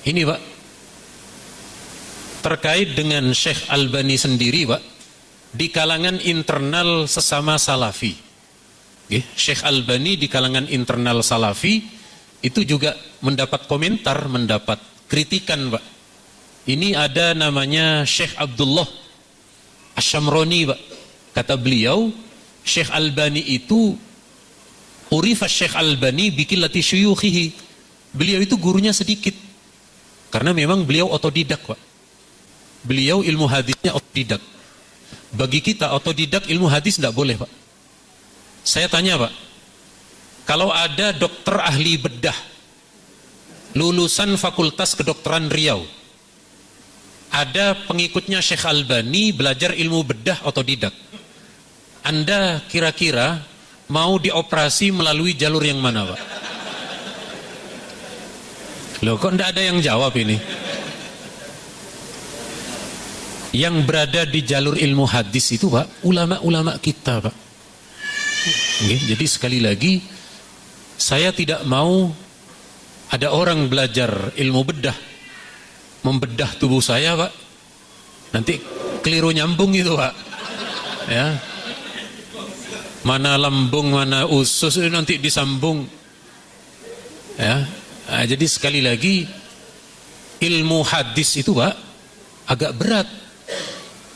Ini Pak, terkait dengan Syekh Albani sendiri Pak, di kalangan internal sesama Salafi. Syekh Albani di kalangan internal Salafi itu juga mendapat komentar, mendapat kritikan Pak. Ini ada namanya Syekh Abdullah Asy-Syamrani Pak. Kata beliau, Syekh Albani itu urifa Syekh Albani bikillati syuyukhihi. Beliau itu gurunya sedikit. Karena memang beliau otodidak Pak. Beliau ilmu hadisnya otodidak. Bagi kita otodidak ilmu hadis tidak boleh Pak. Saya tanya Pak, kalau ada dokter ahli bedah, lulusan Fakultas Kedokteran Riau, ada pengikutnya Syekh Albani belajar ilmu bedah otodidak, Anda kira-kira mau dioperasi melalui jalur yang mana Pak? Loh kok tidak ada yang jawab ini? Yang berada di jalur ilmu hadis itu Pak, ulama-ulama kita Pak. Jadi sekali lagi, saya tidak mau ada orang belajar ilmu bedah, membedah tubuh saya Pak, nanti keliru nyambung itu Pak. Ya, mana lambung, mana usus nanti disambung. Ya, nah, jadi sekali lagi, ilmu hadis itu Pak agak berat.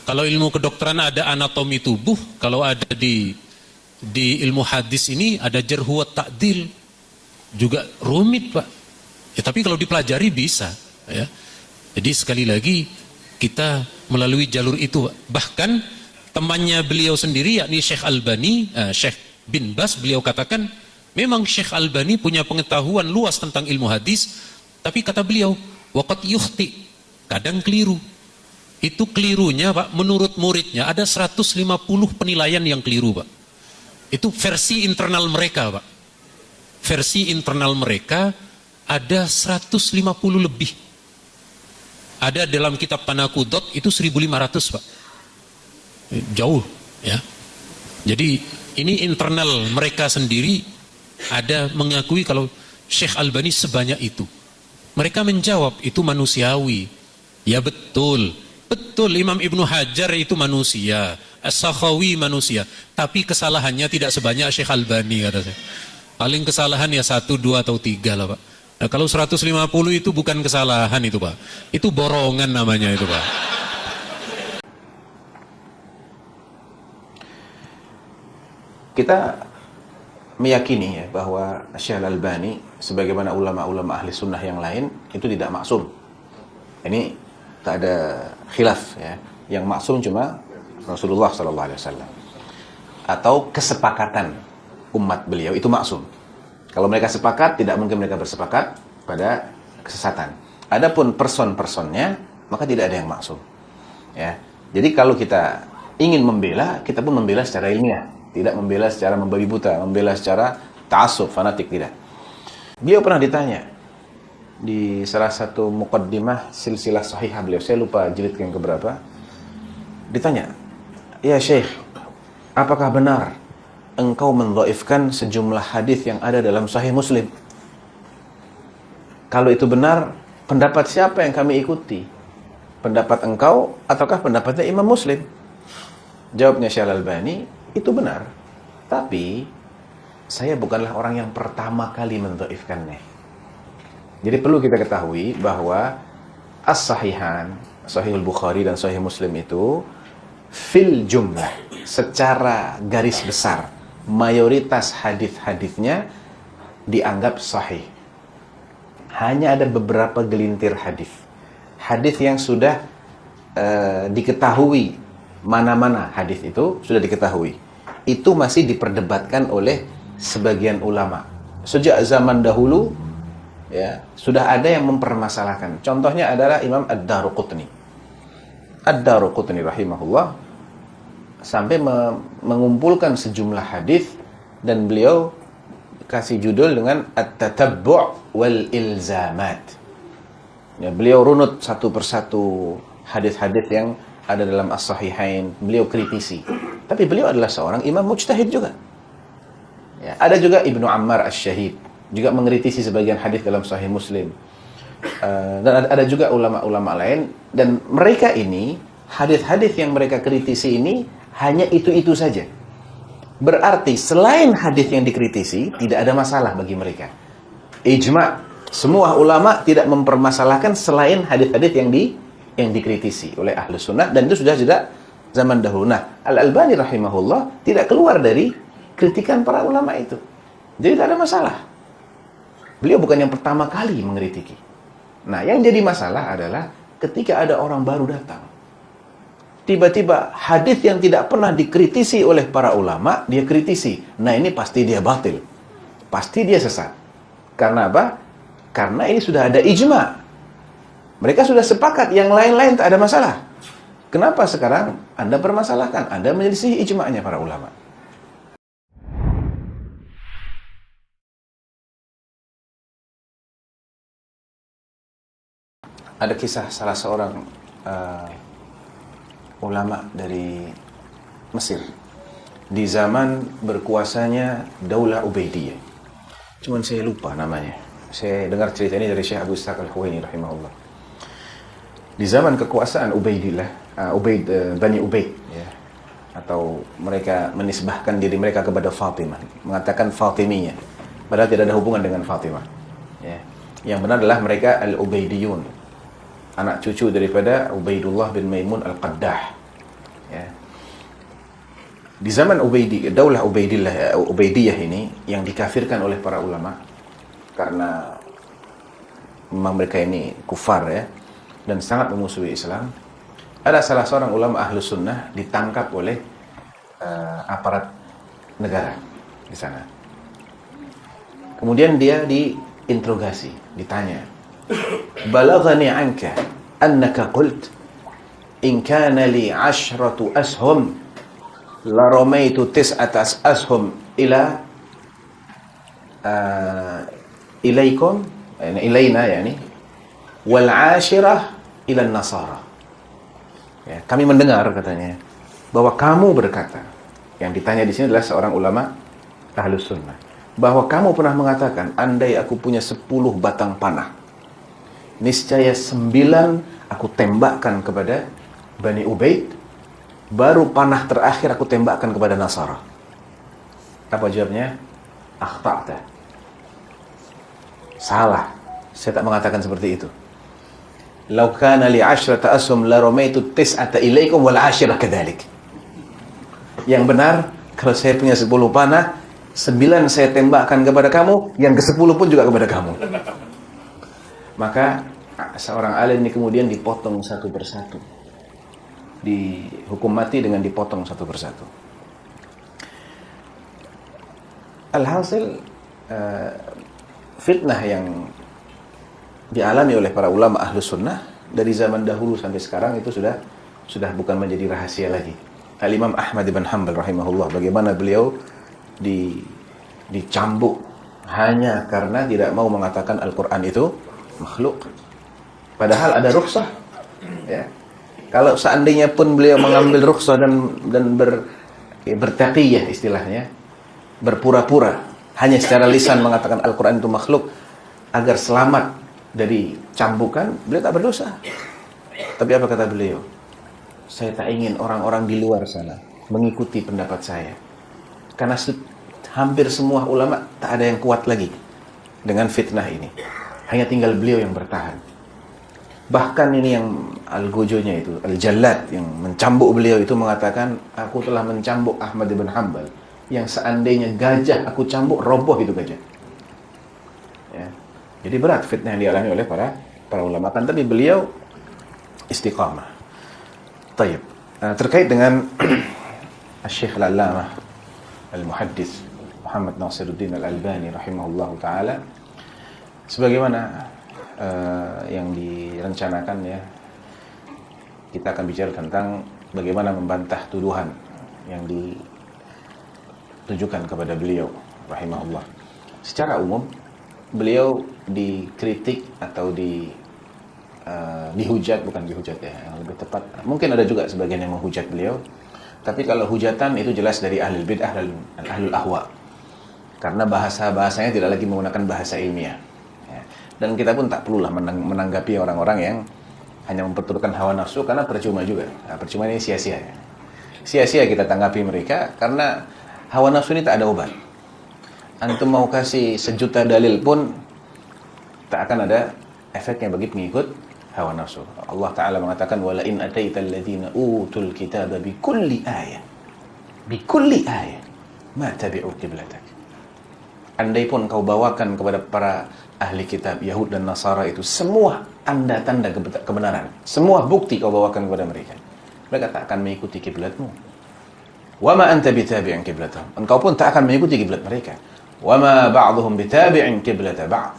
Kalau ilmu kedokteran ada anatomi tubuh, kalau ada di ilmu hadis ini ada jarh wa ta'dil, juga rumit Pak. Ya, tapi kalau dipelajari bisa. Ya. Jadi sekali lagi kita melalui jalur itu. Bahkan temannya beliau sendiri yakni Syekh Albani, Syekh bin Bas, beliau katakan memang Syekh Albani punya pengetahuan luas tentang ilmu hadis, tapi kata beliau waqad yukhti, kadang keliru. Itu kelirunya Pak, menurut muridnya ada 150 penilaian yang keliru Pak. Itu versi internal mereka Pak. Versi internal mereka ada 150 lebih. Ada dalam kitab Tanaqudot itu 1500 Pak. Jauh ya. Jadi ini internal mereka sendiri ada mengakui kalau Syekh Albani sebanyak itu. Mereka menjawab itu manusiawi. Ya betul. Betul, Imam Ibnu Hajar itu manusia, As-Sakhawi manusia, tapi kesalahannya tidak sebanyak Syekh Albani kata saya. Paling kesalahan ya 1, 2 atau 3 lah Pak. Nah, kalau 150 itu bukan kesalahan itu Pak. Itu borongan namanya itu Pak. Kita meyakini ya bahwa Syekh Al-Albani sebagaimana ulama-ulama ahli sunnah yang lain itu tidak maksum. Ini tak ada khilaf ya. Yang maksum cuma Rasulullah SAW atau kesepakatan umat beliau itu maksum. Kalau mereka sepakat, tidak mungkin mereka bersepakat pada kesesatan. Adapun person-personnya, maka tidak ada yang maksum. Ya. Jadi kalau kita ingin membela, kita pun membela secara ilmiah, tidak membela secara membabi buta, membela secara ta'assub, fanatik, tidak. Beliau pernah ditanya di salah satu muqaddimah silsilah sahihah beliau, saya lupa jilid yang keberapa, ditanya, ya Syekh, apakah benar engkau mendhaifkan sejumlah hadis yang ada dalam Sahih Muslim? Kalau itu benar, pendapat siapa yang kami ikuti? Pendapat engkau ataukah pendapatnya Imam Muslim? Jawabnya Syekh Al-Albani, itu benar, tapi saya bukanlah orang yang pertama kali mendhaifkannya. Jadi perlu kita ketahui bahwa As-Sahihan, Sahih Al-Bukhari dan Sahih Muslim itu fil jumlah, secara garis besar, mayoritas hadis-hadisnya dianggap sahih. Hanya ada beberapa gelintir hadis. Hadis yang sudah diketahui mana-mana hadis itu sudah diketahui. Itu masih diperdebatkan oleh sebagian ulama. Sejak zaman dahulu ya, sudah ada yang mempermasalahkan. Contohnya adalah Imam Ad-Daruqutni. Ad-Daruqutni rahimahullah sampai mengumpulkan sejumlah hadis dan beliau kasih judul dengan At-Tatabbu' wal Ilzamat. Ya, beliau runut satu persatu hadis-hadis yang ada dalam As-Sahihain, beliau kritisi. Tapi beliau adalah seorang imam mujtahid juga. Ya, ada juga Ibnu Ammar Asy-Syahid juga mengkritisi sebagian hadis dalam Sahih Muslim. Dan ada juga ulama-ulama lain, dan mereka ini hadis-hadis yang mereka kritisi ini hanya itu-itu saja. Berarti selain hadis yang dikritisi tidak ada masalah bagi mereka. Ijma, semua ulama tidak mempermasalahkan selain hadis-hadis yang dikritisi oleh ahlu sunnah, dan itu sudah zaman dahulu. Nah, Al-Albani rahimahullah tidak keluar dari kritikan para ulama itu, jadi tidak ada masalah. Beliau bukan yang pertama kali mengkritiki. Nah, yang jadi masalah adalah ketika ada orang baru datang, tiba-tiba hadis yang tidak pernah dikritisi oleh para ulama dia kritisi. Nah, ini pasti dia batil, pasti dia sesat. Karena apa? Karena ini sudah ada ijma. Mereka sudah sepakat, yang lain-lain tak ada masalah. Kenapa sekarang Anda permasalahkan? Anda menyelisih ijma'nya para ulama. Ada kisah salah seorang ulama dari Mesir di zaman berkuasanya Daulah Ubaidiyah. Cuman saya lupa namanya. Saya dengar cerita ini dari Syekh Abu Ishaq Al-Huwaini rahimahullah. Di zaman kekuasaan Bani Ubaid, ya, atau mereka menisbahkan diri mereka kepada Fatimah, mengatakan Fatimiyah, padahal tidak ada hubungan dengan Fatimah. Ya. Yang benar adalah mereka Al-Ubaidiyun, anak cucu daripada Ubaidullah bin Maimun Al-Qaddah. Ya. Di zaman Daulah Ubaidiyah ini yang dikafirkan oleh para ulama karena memang mereka ini kufar, ya, dan sangat memusuhi Islam. Ada salah seorang ulama ahlu sunnah ditangkap oleh aparat negara di sana. Kemudian dia diinterogasi, ditanya, "Balaghani anka annaka qult in kana li 'ashratu ashum la ramaitu tis'ata ashum ila ilaikum, ilaina, yani wal 'ashirah ila nasara." Ya, kami mendengar, katanya, bahwa kamu berkata, yang ditanya di sini adalah seorang ulama ahlus sunnah, bahwa kamu pernah mengatakan, andai aku punya 10 batang panah, niscaya 9 aku tembakkan kepada Bani Ubaid, baru panah terakhir aku tembakkan kepada Nasara. Apa jawabnya? Akhta'ta. Salah, saya tak mengatakan seperti itu. Lau kana li 'ashrata ashum la ramaitu tis'ata ilaikum wal 'ashirah kadzalik. Yang benar, kalau saya punya 10 panah, 9 saya tembakkan kepada kamu, yang ke-10 pun juga kepada kamu. Maka seorang alim ini kemudian dipotong satu persatu, dihukum mati dengan dipotong satu persatu. Alhasil fitnah yang dialami oleh para ulama ahlu sunnah dari zaman dahulu sampai sekarang itu sudah bukan menjadi rahasia lagi. Al-Imam Ahmad bin Hanbal rahimahullah, bagaimana beliau dicambuk hanya karena tidak mau mengatakan Al-Quran itu makhluk, padahal ada rukhsah, ya. Kalau seandainya pun beliau mengambil rukhsah dan bertaqiyah, istilahnya berpura-pura hanya secara lisan mengatakan Al-Quran itu makhluk agar selamat dari cambukan, beliau tak berdosa. Tapi apa kata beliau? Saya tak ingin orang-orang di luar sana mengikuti pendapat saya, karena hampir semua ulama tak ada yang kuat lagi dengan fitnah ini. Hanya tinggal beliau yang bertahan. Bahkan ini yang Al-Gojonya itu, Al-Jallad, yang mencambuk beliau itu mengatakan, aku telah mencambuk Ahmad bin Hanbal, yang seandainya gajah aku cambuk, roboh itu gajah. Ya. Jadi berat fitnah yang dialami oleh para ulama, kan, tapi beliau istiqamah. Tayyib. Terkait dengan Syekh Al-Allamah Al-Muhaddits Muhammad Nasiruddin Al-Albani rahimahullahu taala, sebagaimana yang direncanakan, ya, kita akan bicara tentang bagaimana membantah tuduhan yang ditujukan kepada beliau rahimahullah. Secara umum beliau dikritik atau dihujat, bukan dihujat, ya, yang lebih tepat. Mungkin ada juga sebagian yang menghujat beliau, tapi kalau hujatan itu jelas dari ahli bid'ah dan ahlul ahwa, karena bahasanya tidak lagi menggunakan bahasa ilmiah. Ya. Dan kita pun tak perlulah menanggapi orang-orang yang hanya memperturutkan hawa nafsu, karena percuma juga. Nah, percuma ini sia-sia. Sia-sia kita tanggapi mereka, karena hawa nafsu ini tak ada obat. Antum mau kasih 1.000.000 dalil pun tak akan ada efeknya bagi pengikut hawa nafsu. Allah Ta'ala mengatakan, wala in ataital ladzina utul kitaba bikulli ayah ma tabi'u qiblatak. Andai pun kau bawakan kepada para ahli kitab Yahud dan Nasara itu semua tanda-tanda kebenaran, semua bukti kau bawakan kepada mereka, mereka tak akan mengikuti kiblatmu. Wa ma anta bitabi'in qiblatahum, engkau pun tak akan mengikuti kiblat mereka. Wa ma ba'dhum bitabi'in qiblata ba'd,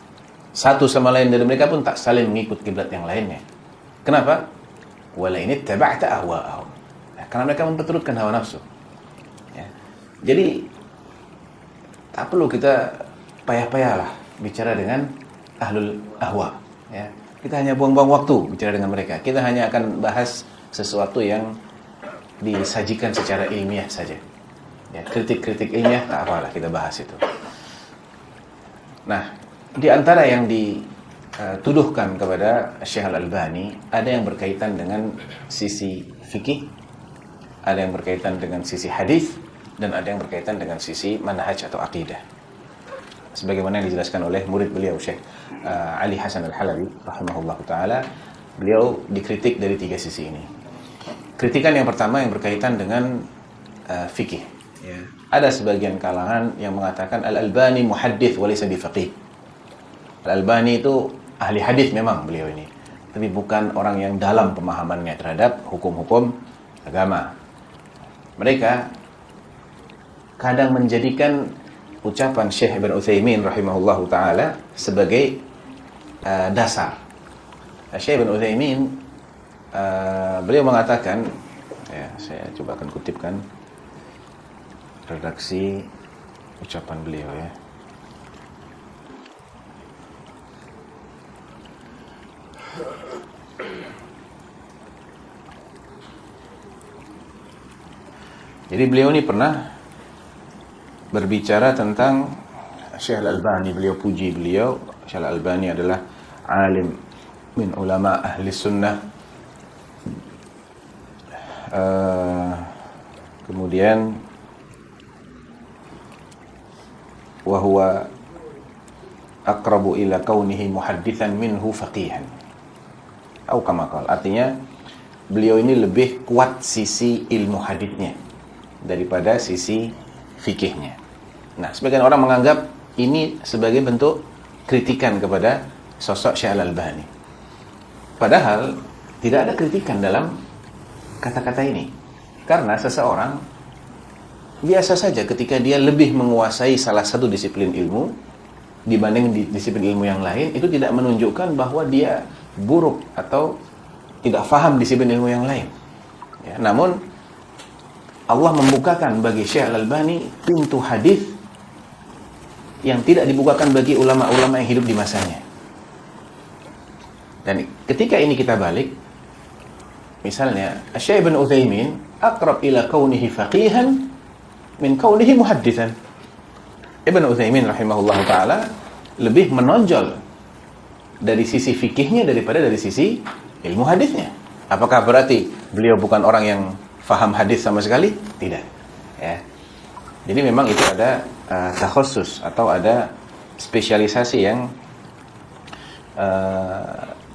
satu sama lain dari mereka pun tak saling mengikut kiblat yang lainnya. Kenapa? Wala in ittaba'ta ahwa'ahum, karena mereka memperturutkan hawa nafsu. Ya. Jadi tak perlu kita payah-payahlah bicara dengan ahlul ahwa. Ya. Kita hanya buang-buang waktu bicara dengan mereka. Kita hanya akan bahas sesuatu yang disajikan secara ilmiah saja. Ya, kritik-kritik ilmiah tak apalah kita bahas itu. Nah, di antara yang dituduhkan kepada Syekh Al-Albani, ada yang berkaitan dengan sisi fikih, ada yang berkaitan dengan sisi hadis, dan ada yang berkaitan dengan sisi manhaj atau akidah. Sebagaimana yang dijelaskan oleh murid beliau Syekh Ali Hasan Al-Halabi rahimahullahu taala, beliau dikritik dari 3 sisi ini. Kritikan yang pertama yang berkaitan dengan fikih. Ya. Ada sebagian kalangan yang mengatakan Al-Albani muhaddits wa laysa bifaqih. Al-Albani itu ahli hadis memang beliau ini, tapi bukan orang yang dalam pemahamannya terhadap hukum-hukum agama. Mereka kadang menjadikan ucapan Syekh Ibn Utsaimin rahimahullahu taala sebagai dasar. Syekh Ibn Utsaimin beliau mengatakan, ya, saya coba akan kutipkan redaksi ucapan beliau ya. Jadi beliau ini pernah berbicara tentang Syekh Al-Albani. Beliau puji beliau. Syekh Al-Albani adalah alim min ulama ahli sunnah. Kemudian wa huwa aqrabu ila kaunihi muhadditsan minhu faqihan. Atau kama qala, artinya beliau ini lebih kuat sisi ilmu haditsnya daripada sisi fikihnya. Nah, sebagian orang menganggap ini sebagai bentuk kritikan kepada sosok Syekh Al-Albani. Padahal tidak ada kritikan dalam kata-kata ini. Karena seseorang biasa saja ketika dia lebih menguasai salah satu disiplin ilmu dibanding disiplin ilmu yang lain, itu tidak menunjukkan bahwa dia buruk atau tidak faham disiplin ilmu yang lain. Ya, namun Allah membukakan bagi Syekh Al-Albani pintu hadis yang tidak dibukakan bagi ulama-ulama yang hidup di masanya. Dan ketika ini kita balik, misalnya Syekh Ibn Utsaimin aqrab ila kaunihi faqihan min kaunihi muhadditsan. Ibn Utsaimin rahimahullahu taala lebih menonjol dari sisi fikihnya daripada dari sisi ilmu hadisnya. Apakah berarti beliau bukan orang yang faham hadis sama sekali? Tidak. Ya. Jadi memang itu ada takhusus atau ada spesialisasi yang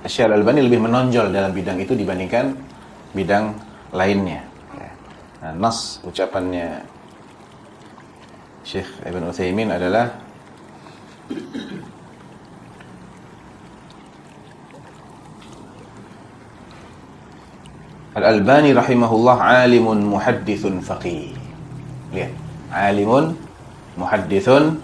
Syekh Al-Albani lebih menonjol dalam bidang itu dibandingkan bidang lainnya. Ya. Nah, nas ucapannya Syekh Ibn Utsaimin adalah Al-Albani rahimahullah alimun muhaddithun faqih. Lihat, alimun muhaddithun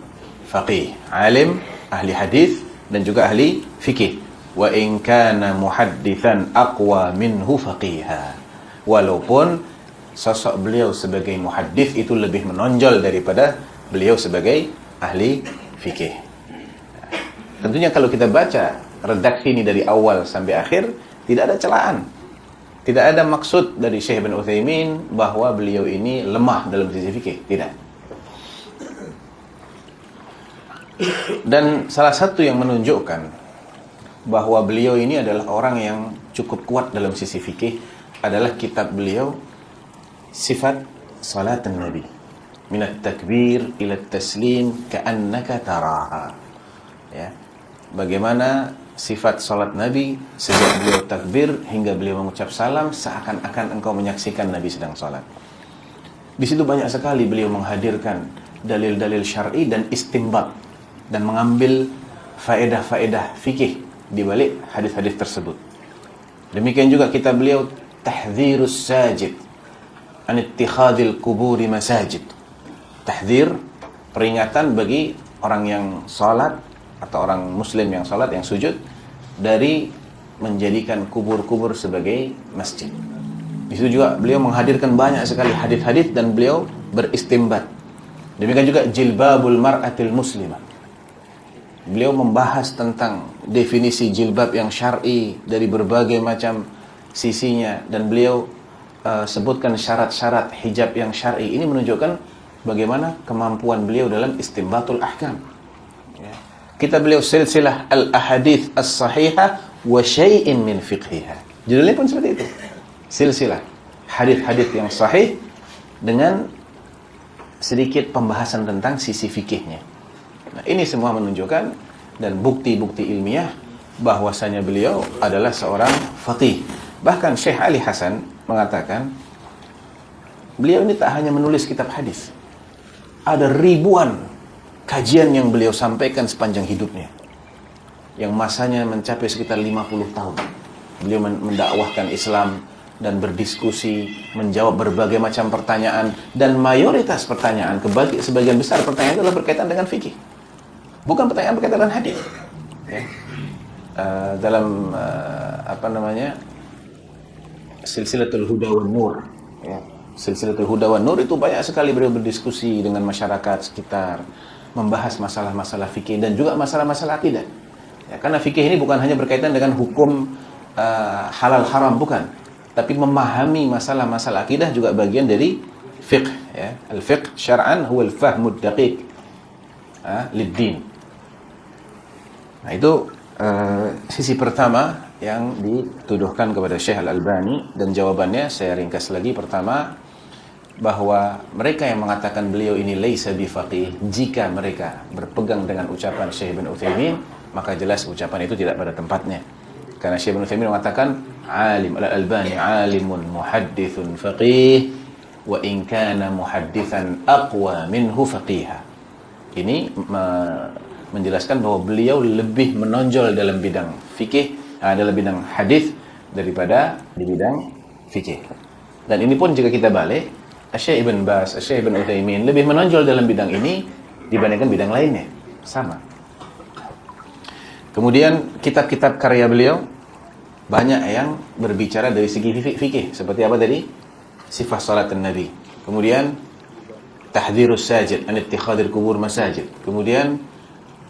faqih. Alim, ahli hadis dan juga ahli fikih. Wa in kana muhaddithan aqwa minhu faqiha. Walaupun sosok beliau sebagai muhaddits itu lebih menonjol daripada beliau sebagai ahli fikih. Tentunya kalau kita baca redaksi ini dari awal sampai akhir, tidak ada celaan. Tidak ada maksud dari Syekh Ibn Utsaimin bahwa beliau ini lemah dalam sisi fikih. Tidak. Dan salah satu yang menunjukkan bahwa beliau ini adalah orang yang cukup kuat dalam sisi fikih adalah kitab beliau Sifat Salat Nabi. Minat takbir ila taslim ka'annaka taraha. Ya. Bagaimana sifat salat Nabi sejak beliau takbir hingga beliau mengucap salam seakan-akan engkau menyaksikan Nabi sedang salat. Di situ banyak sekali beliau menghadirkan dalil-dalil syar'i dan istinbat dan mengambil faedah-faedah fikih di balik hadis-hadis tersebut. Demikian juga kitab beliau Tahdzirus Sajid an ittikhadil kuburi masajid. Tahdzir, peringatan bagi orang yang salat atau orang muslim yang salat, yang sujud, dari menjadikan kubur-kubur sebagai masjid. Di situ juga beliau menghadirkan banyak sekali hadis-hadis dan beliau beristimbat. Demikian juga jilbabul mar'atil muslimah. Beliau membahas tentang definisi jilbab yang syar'i dari berbagai macam sisinya, dan beliau sebutkan syarat-syarat hijab yang syar'i. Ini menunjukkan bagaimana kemampuan beliau dalam istinbatul ahkam. Ya. Kita beliau silsilah al-ahadits as-sahihah wa syai'in min fiqhiha. Judulnya pun seperti itu. Silsilah hadis-hadis yang sahih dengan sedikit pembahasan tentang sisi fikihnya. Nah, ini semua menunjukkan dan bukti-bukti ilmiah bahwasanya beliau adalah seorang faqih. Bahkan Syekh Ali Hasan mengatakan beliau ini tak hanya menulis kitab hadis. Ada ribuan kajian yang beliau sampaikan sepanjang hidupnya, yang masanya mencapai sekitar 50 tahun. Beliau mendakwahkan Islam dan berdiskusi, menjawab berbagai macam pertanyaan, dan mayoritas pertanyaan, sebagian besar pertanyaan itu adalah berkaitan dengan fikih, bukan pertanyaan berkaitan dengan hadis. Ya. Dalam Silsilatul Huda wan Nur, ya. Silsilatul Huda wan Nur itu banyak sekali beliau berdiskusi dengan masyarakat sekitar, membahas masalah-masalah fikih dan juga masalah-masalah akidah. Ya, karena fikih ini bukan hanya berkaitan dengan hukum halal haram, bukan, tapi memahami masalah-masalah akidah juga bagian dari fiqh. Ya. Al-fiqh syar'an huwa al-fahmud daqiq lid-din. Nah, itu sisi pertama yang dituduhkan kepada Syekh Al-Albani, dan jawabannya saya ringkas lagi. Pertama, bahwa mereka yang mengatakan beliau ini laisa bifaqih, jika mereka berpegang dengan ucapan Syekh Ibn Utsaimin, maka jelas ucapan itu tidak pada tempatnya. Karena Syekh Ibn Utsaimin mengatakan Al-Albani alimun muhaddithun faqih wa in kana muhaddithan aqwa minhu faqiha. Ini menjelaskan bahwa beliau lebih menonjol dalam bidang fikih, dalam bidang hadis daripada di bidang fikih. Dan ini pun jika kita balik, Syekh Ibn Baz, Syekh Ibn Utsaimin lebih menonjol dalam bidang ini dibandingkan bidang lainnya. Sama. Kemudian kitab-kitab karya beliau banyak yang berbicara dari segi fikih. Seperti apa tadi? Sifat Salat Nabi. Kemudian Tahdzirus Sajid an ittikhadil kubur masajid. Kemudian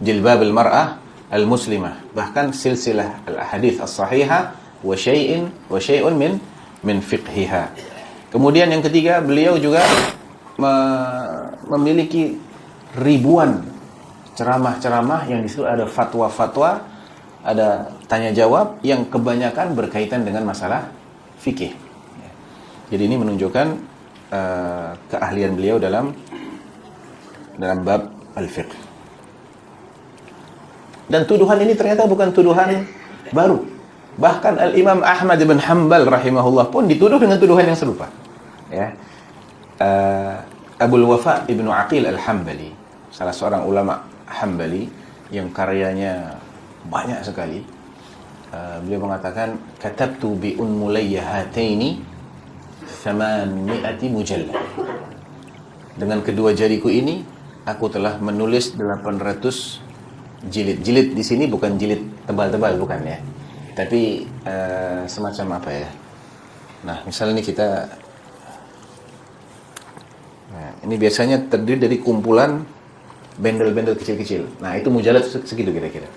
Jilbabul Mar'ah al-Muslimah. Bahkan silsilah al-ahadits as-sahihah wa syai'un min fiqhiha. Kemudian yang ketiga, beliau juga memiliki ribuan ceramah-ceramah yang di situ ada fatwa-fatwa, ada tanya jawab yang kebanyakan berkaitan dengan masalah fikih. Jadi ini menunjukkan keahlian beliau dalam bab al-fiqh. Dan tuduhan ini ternyata bukan tuduhan baru. Bahkan Al-Imam Ahmad bin Hanbal rahimahullah pun dituduh dengan tuduhan yang serupa. Ya. Abul Wafa Ibnu Aqil Al-Hambali, salah seorang ulama Hambali yang karyanya banyak sekali. Beliau mengatakan, katabtu bi unmulayhataini 800 mujallad. Dengan kedua jariku ini aku telah menulis 800 jilid. Jilid di sini bukan jilid tebal-tebal, bukan ya. Tapi semacam apa ya? Nah, misalnya ini kita, ini biasanya terdiri dari kumpulan bendel-bendel kecil-kecil. Nah, itu mujalad segitu kira-kira.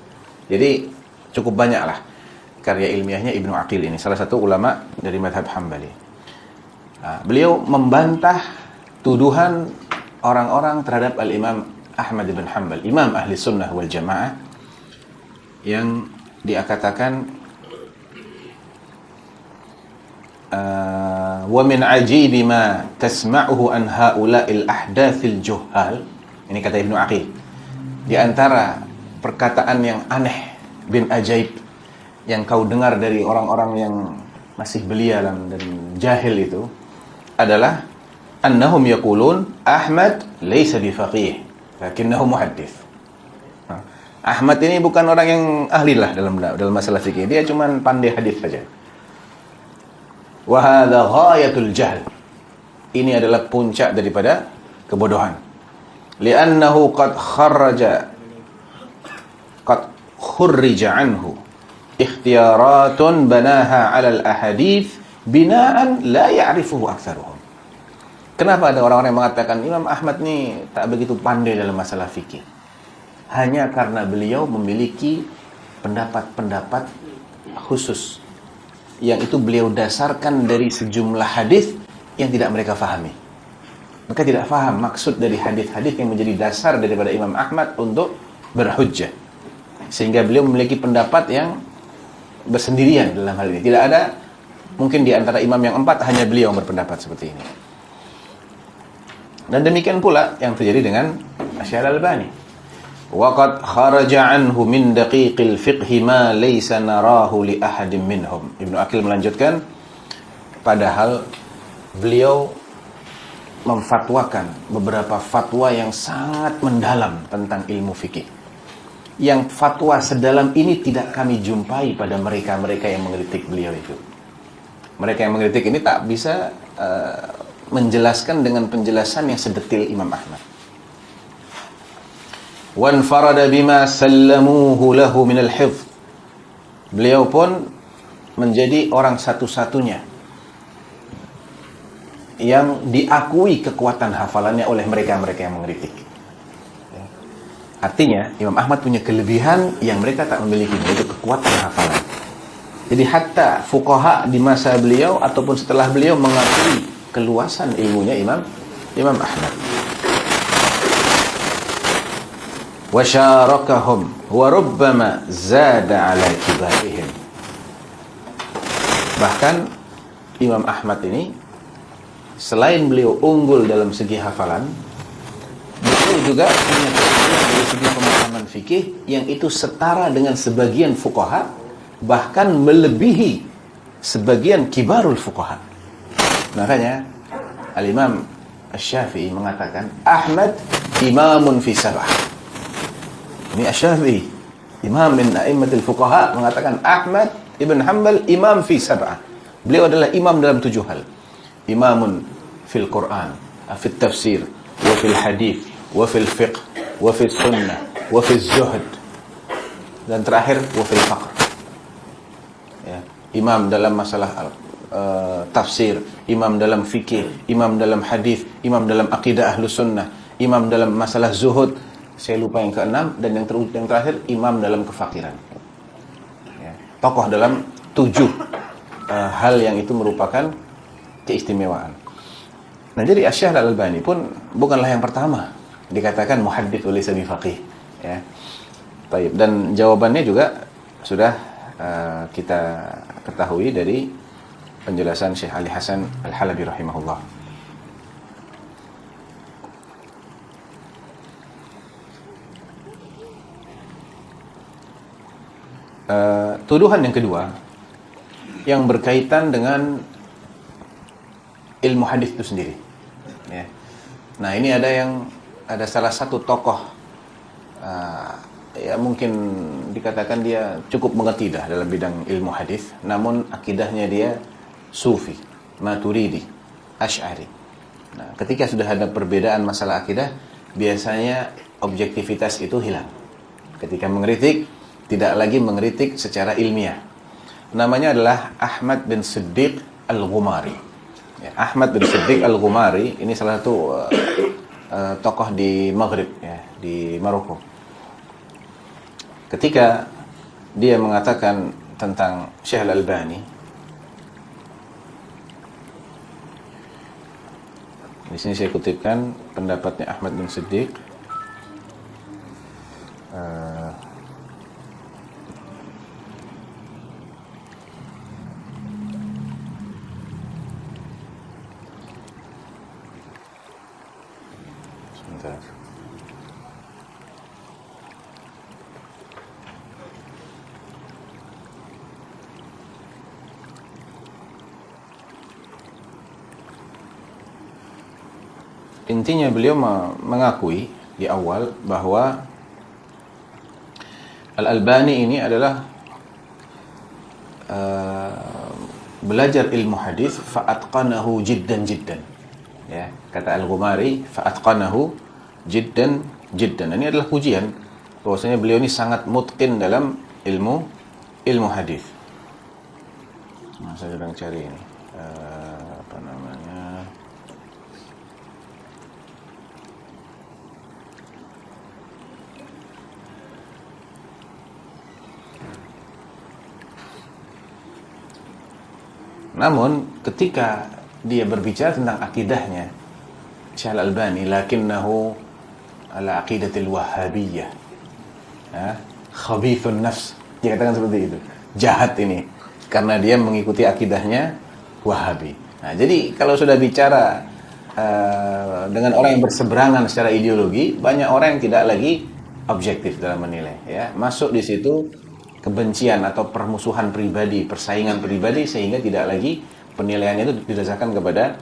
Jadi cukup banyak lah karya ilmiahnya Ibnu Aqil ini, salah satu ulama dari mazhab Hambali. Nah, beliau membantah tuduhan orang-orang terhadap Al-Imam Ahmad bin Hanbal, Imam Ahli Sunnah wal Jamaah, yang dia katakan wa min ajibi ma tasma'uhu an haula'il ahdathil juhal. Ini kata Ibnu Aqil. Di antara perkataan yang aneh bin ajaib yang kau dengar dari orang-orang yang masih belia dan jahil itu adalah annahum yaqulun Ahmad laysa bifaqih lakinnahu muhaddits. Ahmad ini bukan orang yang ahli lah dalam masalah fikih, dia cuma pandai hadis saja. Wa hadza ghayatul jahl. Ini adalah puncak daripada kebodohan. Li'annahu qad khurrija anhu ikhtiyaratun banaha 'ala al-ahadits binaan la ya'rifuhu aktsaruhum. Kenapa ada orang-orang yang mengatakan Imam Ahmad ni tak begitu pandai dalam masalah fikih? Hanya karena beliau memiliki pendapat-pendapat khusus yang itu beliau dasarkan dari sejumlah hadis yang tidak mereka fahami. Mereka tidak faham maksud dari hadis-hadis yang menjadi dasar daripada Imam Ahmad untuk berhujjah. Sehingga beliau memiliki pendapat yang bersendirian dalam hal ini. Tidak ada mungkin di antara imam yang 4 hanya beliau yang berpendapat seperti ini. Dan demikian pula yang terjadi dengan Syekh Al-Albani. Waqad kharaja anhu min daqiqil fiqhi ma laysa narahu li ahadin minhum. Ibnu Aqil melanjutkan, padahal beliau memfatwakan beberapa fatwa yang sangat mendalam tentang ilmu fikih. Yang fatwa sedalam ini tidak kami jumpai pada mereka-mereka yang mengkritik beliau itu. Mereka yang mengkritik ini tak bisa menjelaskan dengan penjelasan yang sedetil Imam Ahmad. Wanfarada bima sallamuhu lahu minal hifz. Beliau pun menjadi orang satu-satunya yang diakui kekuatan hafalannya oleh mereka-mereka yang mengkritik. Artinya Imam Ahmad punya kelebihan yang mereka tak memiliki, yaitu kekuatan hafalan. Jadi hatta fuqaha di masa beliau ataupun setelah beliau mengakui keluasan ilmunya Imam Ahmad. Wa syarakahum wa rubbama zada ala kibarihim. Bahkan Imam Ahmad ini selain beliau unggul dalam segi hafalan, beliau juga punya kelebihan dari segi pemahaman fikih yang itu setara dengan sebagian fuqaha, bahkan melebihi sebagian kibarul fuqaha. Makanya Al-Imam Asy-Syafi'i mengatakan Ahmad imamun fi sab'ah. Ini Asy-Syafi'i, imam min a'immatil fuqaha, mengatakan Ahmad ibn Hanbal imam fi sab'ah. Beliau adalah imam dalam 7 hal. Imamun fil Quran, fil tafsir, wa fil hadith, wa fil fiqh, wa fil sunnah, wa fil zuhd, dan terakhir wa fil faqr. Ya, imam dalam masalah tafsir, imam dalam fikih, imam dalam hadis, imam dalam akidah Ahlus Sunnah, imam dalam masalah zuhud, saya lupa yang keenam, dan yang terakhir imam dalam kefakiran. Ya, tokoh dalam 7 hal yang itu merupakan keistimewaan. Nah, jadi Syekh Al-Albani pun bukanlah yang pertama dikatakan muhaddits wa laysa bifaqih, ya. Baik, dan jawabannya juga sudah kita ketahui dari penjelasan Syekh Ali Hasan Al-Halabi rahimahullah. Tuduhan yang kedua yang berkaitan dengan ilmu hadis itu sendiri, ya. Nah, ini ada salah satu tokoh ya mungkin dikatakan dia cukup mengerti dah dalam bidang ilmu hadis, namun akidahnya dia Sufi, Maturidi, Asy'ari. Nah, ketika sudah ada perbedaan masalah akidah, biasanya objektivitas itu hilang. Ketika mengkritik, tidak lagi mengkritik secara ilmiah. Namanya adalah Ahmad bin Siddiq Al-Ghumari. Ya, Ahmad bin Siddiq Al-Ghumari ini salah satu tokoh di Maghrib, ya, di Maroko. Ketika dia mengatakan tentang Syekh Al-Albani, di sini saya kutipkan pendapatnya Ahmad bin Siddiq. wabarakatuh. Intinya beliau mengakui di awal bahwa Al-Albani ini adalah belajar ilmu hadis fa'atqanahu jiddan jiddan. Ya, kata Al-Ghumari fa'atqanahu jiddan jiddan. Ini adalah pujian bahwasanya beliau ini sangat mutqin dalam ilmu hadis. Nah, saya sedang cari ini apa namanya? Namun ketika dia berbicara tentang akidahnya Syekh Al-Albani, lakinnahu ala aqidatil wahhabiyah, khabithun nafs, dia katakan seperti itu, jahat ini karena dia mengikuti akidahnya Wahabi. Nah, jadi kalau sudah bicara dengan orang yang berseberangan secara ideologi, banyak orang yang tidak lagi objektif dalam menilai, ya, masuk di situ kebencian atau permusuhan pribadi, persaingan pribadi, sehingga tidak lagi penilaiannya itu didasarkan kepada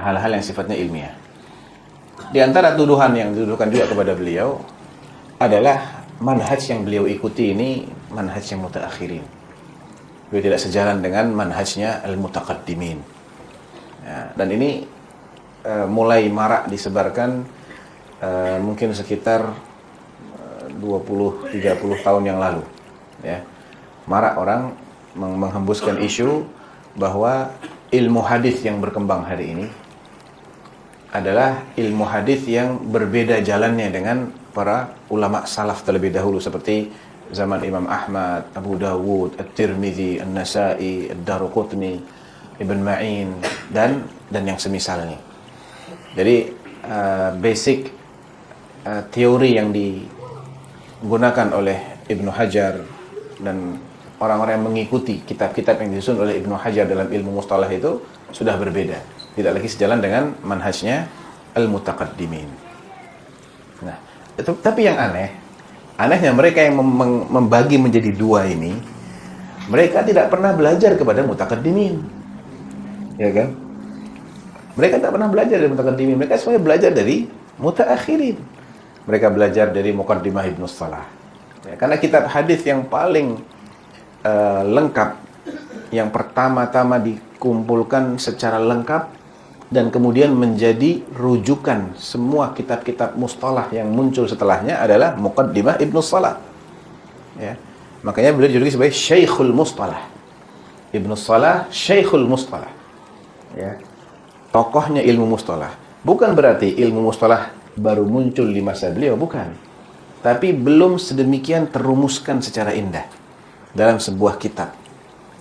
hal-hal yang sifatnya ilmiah. Di antara tuduhan yang dituduhkan juga kepada beliau adalah manhaj yang beliau ikuti ini manhaj yang mutaakhirin. Beliau tidak sejalan dengan manhajnya al-mutaqaddimin. Ya, dan ini mulai marak disebarkan mungkin sekitar 20-30 tahun yang lalu. Ya, marak orang menghembuskan isu bahwa ilmu hadis yang berkembang hari ini adalah ilmu hadis yang berbeda jalannya dengan para ulama salaf terlebih dahulu, seperti zaman Imam Ahmad, Abu Dawud, At-Tirmidzi, An-Nasa'i, Ad-Daruqutni, Ibn Ma'in dan yang semisalnya. Jadi basic teori yang digunakan oleh Ibnu Hajar dan orang-orang yang mengikuti kitab-kitab yang disusun oleh Ibnu Hajar dalam ilmu mustalah itu sudah berbeda, tidak lagi sejalan dengan manhajnya al-mutaqaddimin. Nah, tapi yang anehnya mereka yang membagi menjadi dua ini, mereka tidak pernah belajar kepada mutaqaddimin, ya kan? Mereka tidak pernah belajar dari mutaqaddimin, mereka semuanya belajar dari mutaakhirin. Mereka belajar dari Muqaddimah Ibnu Salah. Ya, karena kitab hadis yang paling lengkap, yang pertama-tama dikumpulkan secara lengkap dan kemudian menjadi rujukan semua kitab-kitab mustalah yang muncul setelahnya adalah Muqaddimah Ibnu Salah. Ya, makanya beliau dijuluki sebagai Syekhul Mustalah. Ibnu Salah Syekhul Mustalah. Ya, tokohnya ilmu mustalah. Bukan berarti ilmu mustalah baru muncul di masa beliau, bukan. Tapi belum sedemikian terumuskan secara indah dalam sebuah kitab.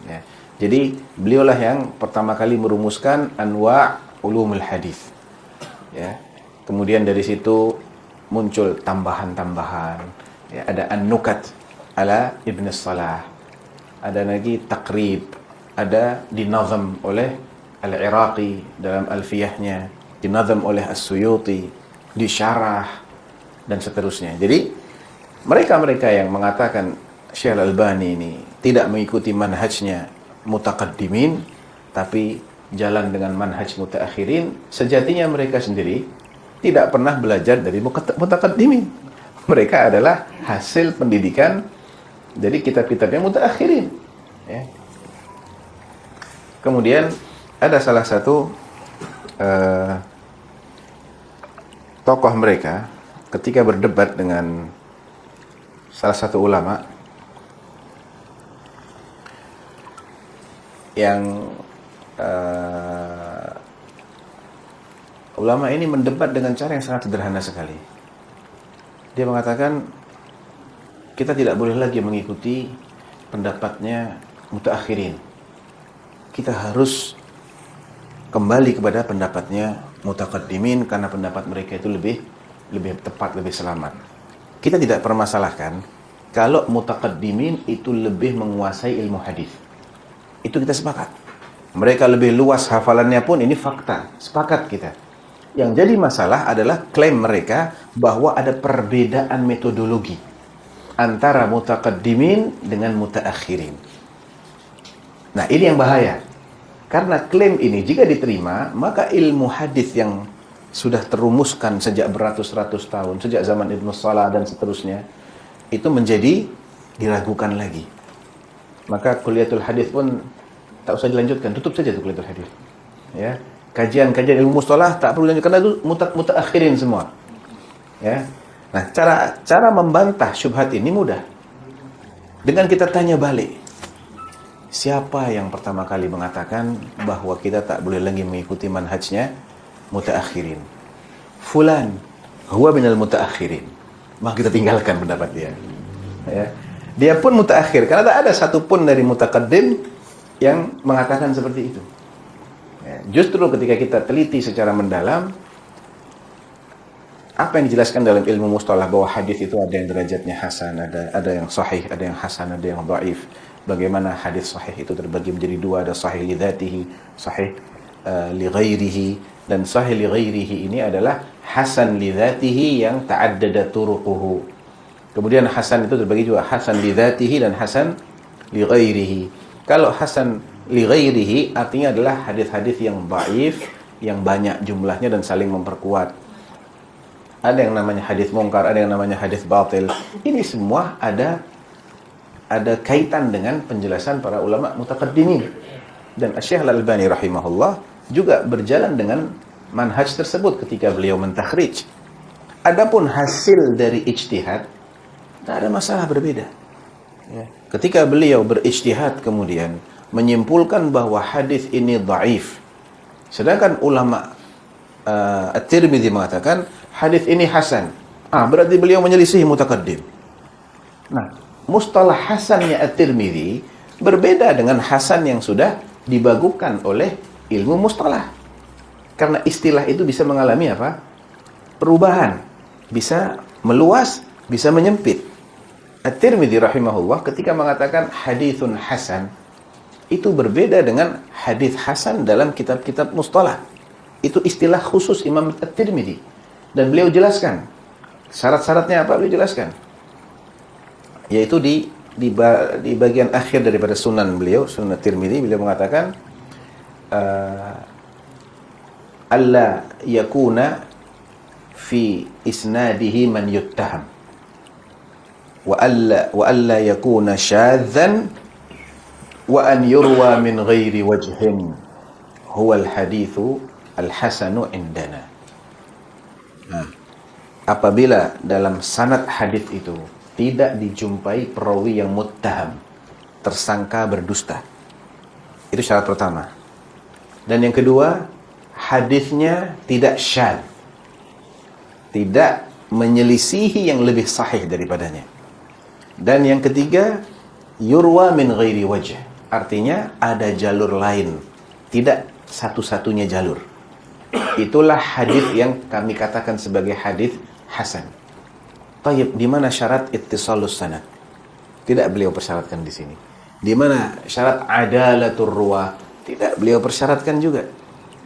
Ya. Jadi beliaulah yang pertama kali merumuskan anwa' ulumul hadis. Ya. Kemudian dari situ muncul tambahan-tambahan. Ya, ada an-nukat ala Ibn Salah. Ada lagi taqrib. Ada dinazam oleh Al-Iraqi dalam alfiyahnya. Dinazam oleh As-Suyuti. Disyarah. Dan seterusnya. Jadi mereka-mereka yang mengatakan Syekh Al-Albani ini tidak mengikuti manhajnya mutaqaddimin tapi jalan dengan manhaj mutaakhirin, sejatinya mereka sendiri tidak pernah belajar dari mutaqaddimin. Mereka adalah hasil pendidikan dari kitab-kitabnya mutaakhirin. Ya. Kemudian ada salah satu tokoh mereka ketika berdebat dengan salah satu ulama yang ulama ini mendebat dengan cara yang sangat sederhana sekali. Dia mengatakan kita tidak boleh lagi mengikuti pendapatnya mutaakhirin. Kita harus kembali kepada pendapatnya mutaqaddimin karena pendapat mereka itu lebih tepat, lebih selamat. Kita tidak permasalahkan kalau mutaqaddimin itu lebih menguasai ilmu hadis. Itu kita sepakat. Mereka lebih luas hafalannya pun ini fakta, sepakat kita. Yang jadi masalah adalah klaim mereka bahwa ada perbedaan metodologi antara mutaqaddimin dengan mutaakhirin. Nah, ini yang bahaya. Karena klaim ini jika diterima, maka ilmu hadis yang sudah terumuskan sejak beratus-ratus tahun, sejak zaman Ibnu Salah dan seterusnya, itu menjadi diragukan lagi. Maka kuliatul hadis pun tak usah dilanjutkan, tutup saja tuh kuliatul hadis. Ya, kajian-kajian ilmu mustalah tak perlu dilanjutkan, karena itu mutaakhirin semua. Ya. Nah, cara membantah syubhat ini mudah. Dengan kita tanya balik. Siapa yang pertama kali mengatakan bahwa kita tak boleh lagi mengikuti manhajnya mutaakhirin? Fulan, huwa minal mutaakhirin. Maka kita tinggalkan pendapat dia. Ya. Dia pun mutaakhir, karena tak ada satupun dari mutaqaddim yang mengatakan seperti itu. Ya. Justru ketika kita teliti secara mendalam, apa yang dijelaskan dalam ilmu mustalah bahwa hadis itu ada yang derajatnya hasan, ada yang sahih, ada yang hasan, ada yang dhaif. Bagaimana hadis sahih itu terbagi menjadi dua, ada sahih li dzatihi, sahih li ghairihi, dan sahih li ghairihi ini adalah hasan li dzatihi yang ta'addada turuquhu. Kemudian hasan itu terbagi juga hasan li dzatihi dan hasan li ghairihi. Kalau hasan li ghairihi artinya adalah hadis-hadis yang dhaif, yang banyak jumlahnya dan saling memperkuat. Ada yang namanya hadis mungkar, ada yang namanya hadis batil. Ini semua ada kaitan dengan penjelasan para ulama mutaqaddimin. Dan Syekh Al-Albani rahimahullah juga berjalan dengan manhaj tersebut ketika beliau mentakhrij. Adapun hasil dari ijtihad, tak ada masalah, berbeda. Ya. Ketika beliau berijtihad kemudian menyimpulkan bahwa hadis ini dhaif, sedangkan ulama At-Tirmidzi mengatakan hadis ini hasan. Berarti beliau menyelisihi mutaqaddim. Nah, mustalah hasannya At-Tirmidzi berbeda dengan hasan yang sudah dibagukan oleh ilmu mustalah. Karena istilah itu bisa mengalami apa? Perubahan. Bisa meluas, bisa menyempit. At-Tirmidzi rahimahullah ketika mengatakan hadithun hasan, itu berbeda dengan hadith hasan dalam kitab-kitab mustalah. Itu istilah khusus Imam At-Tirmidzi. Dan beliau jelaskan. Syarat-syaratnya apa? Beliau jelaskan. Yaitu di bagian akhir daripada sunan beliau, sunan Tirmidzi, beliau mengatakan alla yakuna fi isnadihi man yuttaham wa alla yakuna syadzan wa an yurwa min ghairi wajhin huwa al-hadithu al-hasanu indana. Apabila dalam sanad hadis itu tidak dijumpai perawi yang muttaham, tersangka berdusta. Itu syarat pertama. Dan yang kedua, hadisnya tidak syadz, tidak menyelisihi yang lebih sahih daripadanya. Dan yang ketiga, yurwa min ghairi wajh, artinya ada jalur lain, tidak satu-satunya jalur. Itulah hadis yang kami katakan sebagai hadis hasan. Tayyib, di mana syarat ittisalus sanad? Tidak beliau persyaratkan di sini. Di mana syarat adalatur ruwah? Tidak beliau persyaratkan juga.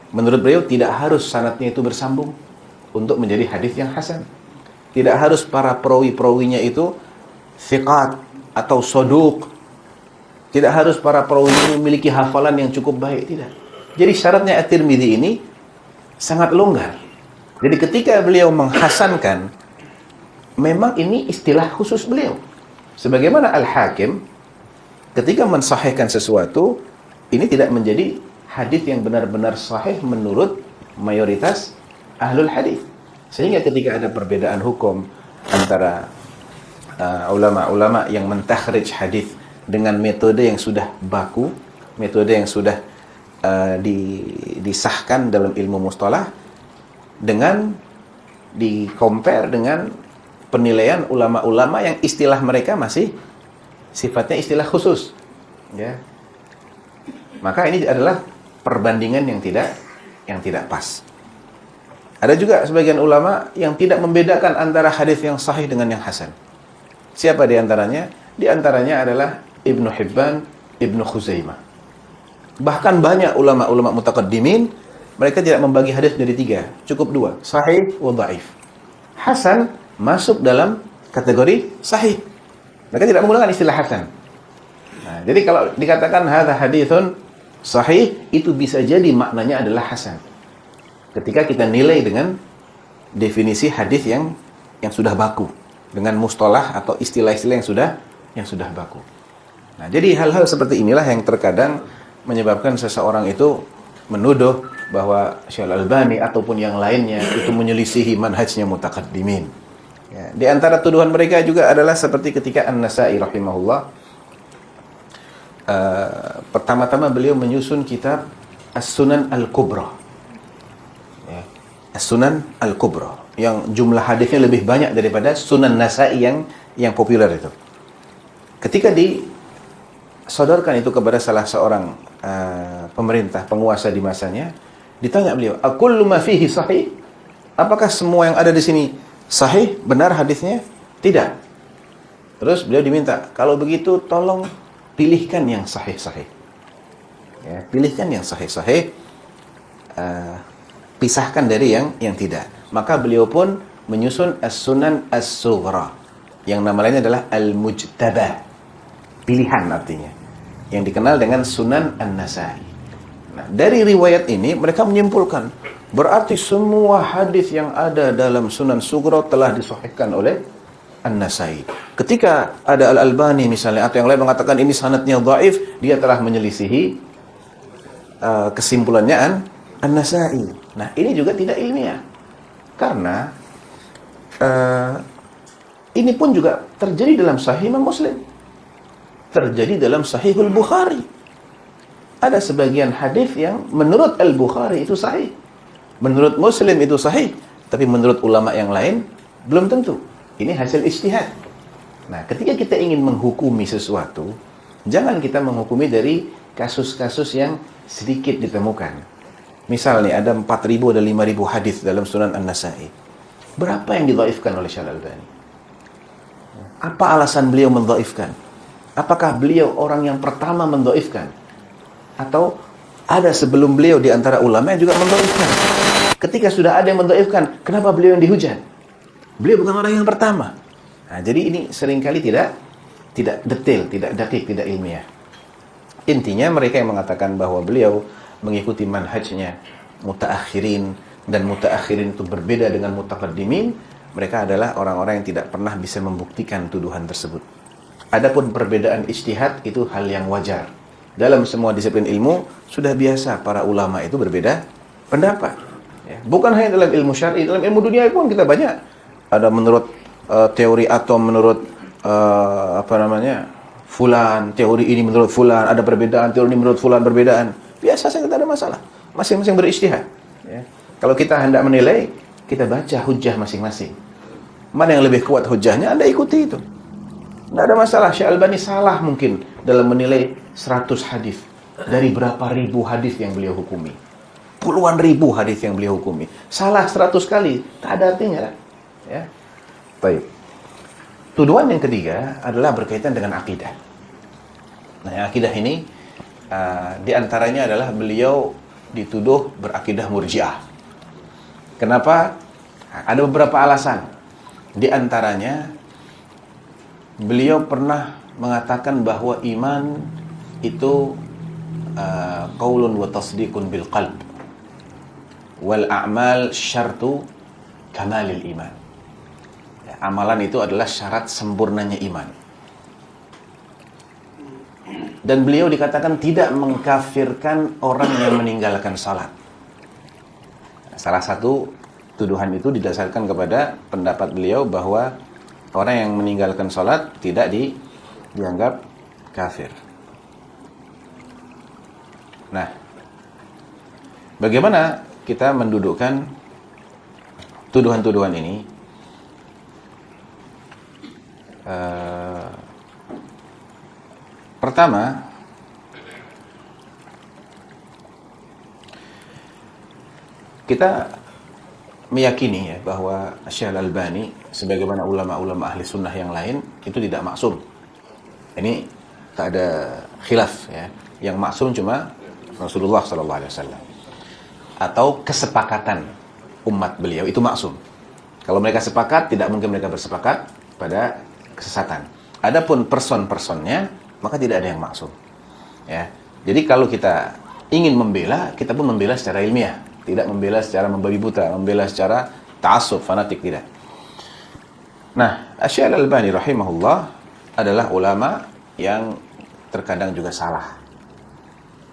Menurut beliau tidak harus sanadnya itu bersambung untuk menjadi hadis yang hasan. Tidak harus para perawi-perawinya itu thiqat atau soduq. Tidak harus para perawi ini memiliki hafalan yang cukup baik, tidak. Jadi syaratnya At-Tirmidzi ini sangat longgar. Jadi ketika beliau menghasankan, memang ini istilah khusus beliau. Sebagaimana Al-Hakim ketika mensahihkan sesuatu, ini tidak menjadi hadis yang benar-benar sahih menurut mayoritas ahlul hadis. Sehingga ketika ada perbedaan hukum antara ulama-ulama yang mentakhrij hadis dengan metode yang sudah baku, metode yang sudah disahkan dalam ilmu mustalah, dengan di-compare dengan penilaian ulama-ulama yang istilah mereka masih sifatnya istilah khusus, ya. Maka ini adalah perbandingan yang tidak pas. Ada juga sebagian ulama yang tidak membedakan antara hadis yang sahih dengan yang hasan. Siapa di antaranya? Di antaranya adalah Ibnu Hibban, Ibnu Khuzaimah. Bahkan banyak ulama-ulama mutaqaddimin mereka tidak membagi hadis dari 3, cukup 2, sahih wa dhaif. Hasan masuk dalam kategori sahih. Mereka tidak menggunakan istilah hasan. Nah, jadi kalau dikatakan hadza haditsun sahih, itu bisa jadi maknanya adalah hasan. Ketika kita nilai dengan definisi hadis yang sudah baku, dengan mustalah atau istilah-istilah yang sudah baku. Nah, jadi hal-hal seperti inilah yang terkadang menyebabkan seseorang itu menuduh bahwa Syekh Al-Albani ataupun yang lainnya itu menyelisihi manhajnya mutaqaddimin. Ya, di antara tuduhan mereka juga adalah seperti ketika An-Nasa'i rahimahullah, pertama-tama beliau menyusun kitab As-Sunan Al-Kubra. Ya, As-Sunan Al-Kubra yang jumlah hadisnya lebih banyak daripada Sunan Nasa'i yang populer itu. Ketika disodorkan itu kepada salah seorang pemerintah, penguasa di masanya, ditanya beliau, "Akullu ma fihi sahih?" Apakah semua yang ada di sini sahih, benar hadisnya? Tidak. Terus beliau diminta, kalau begitu tolong pilihkan yang sahih-sahih. Ya, pilihkan yang sahih-sahih, pisahkan dari yang tidak. Maka beliau pun menyusun As-Sunan As-Sughra, yang nama lainnya adalah Al-Mujtabah, pilihan artinya, yang dikenal dengan Sunan An-Nasa'i. Nah, dari riwayat ini mereka menyimpulkan berarti semua hadis yang ada dalam Sunan Sughra telah disahihkan oleh An-Nasa'i. Ketika ada Al-Albani misalnya atau yang lain mengatakan ini sanadnya dhaif, dia telah menyelisihi kesimpulannya An-Nasa'i. Nah, ini juga tidak ilmiah. Karena ini pun juga terjadi dalam Sahih Imam Muslim. Terjadi dalam Sahihul Bukhari. Ada sebagian hadis yang menurut Al-Bukhari itu sahih. Menurut Muslim itu sahih. Tapi menurut ulama yang lain, belum tentu. Ini hasil ijtihad. Nah, ketika kita ingin menghukumi sesuatu, jangan kita menghukumi dari kasus-kasus yang sedikit ditemukan. Misalnya ada 4.000 ada 5.000 hadis dalam Sunan An-Nasa'i. Berapa yang didhaifkan oleh Syekh Al-Albani? Apa alasan beliau mendhaifkan? Apakah beliau orang yang pertama mendhaifkan? Atau ada sebelum beliau di antara ulama yang juga mendhaifkan? Ketika sudah ada yang mendhaifkan, kenapa beliau yang dihujat? Beliau bukan orang yang pertama. Nah, jadi ini seringkali tidak detail, tidak dakik, tidak ilmiah. Intinya mereka yang mengatakan bahwa beliau mengikuti manhajnya mutaakhirin, dan mutaakhirin itu berbeda dengan mutaqaddimin, mereka adalah orang-orang yang tidak pernah bisa membuktikan tuduhan tersebut. Adapun perbedaan ijtihad itu hal yang wajar. Dalam semua disiplin ilmu sudah biasa para ulama itu berbeda pendapat. Ya, bukan hanya dalam ilmu syar'i, dalam ilmu dunia pun kita banyak. Ada menurut teori atom, menurut fulan, teori ini menurut fulan, ada perbedaan, teori ini menurut fulan perbedaan. Biasa saja, tidak ada masalah. Masing-masing berijtihad. Ya. Kalau kita hendak menilai, kita baca hujjah masing-masing. Mana yang lebih kuat hujjahnya, Anda ikuti itu. Tidak ada masalah. Syekh Albani salah mungkin dalam menilai 100 hadis. Dari berapa ribu hadis yang beliau hukumi. Puluhan ribu hadis yang beliau hukumi. Salah 100 kali, tak ada artinya. Ya. Baik. Tuduhan yang ketiga adalah berkaitan dengan akidah. Nah, yang akidah ini di antaranya adalah beliau dituduh berakidah murji'ah. Kenapa? Ada beberapa alasan. Di antaranya beliau pernah mengatakan bahwa iman itu qaulun wa tasdiqun bil qalb wal a'mal syartu kamalil iman. Amalan itu adalah syarat sempurnanya iman. Dan beliau dikatakan tidak mengkafirkan orang yang meninggalkan salat. Salah satu tuduhan itu didasarkan kepada pendapat beliau bahwa orang yang meninggalkan salat tidak dianggap kafir. Nah, bagaimana kita mendudukkan tuduhan-tuduhan ini? Pertama, kita meyakini ya bahwa Syekh Al-Albani sebagaimana ulama-ulama ahli sunnah yang lain itu tidak maksum. Ini tak ada khilaf ya. Yang maksum cuma Rasulullah sallallahu alaihi wasallam. atau kesepakatan umat beliau itu maksum. Kalau mereka sepakat, tidak mungkin mereka bersepakat pada kesesatan. Adapun person-personnya, maka tidak ada yang maksum. Ya. Jadi kalau kita ingin membela, kita pun membela secara ilmiah, tidak membela secara membabi buta, membela secara ta'assub, fanatik, tidak. Nah, Syekh Al-Albani rahimahullah adalah ulama yang terkadang juga salah.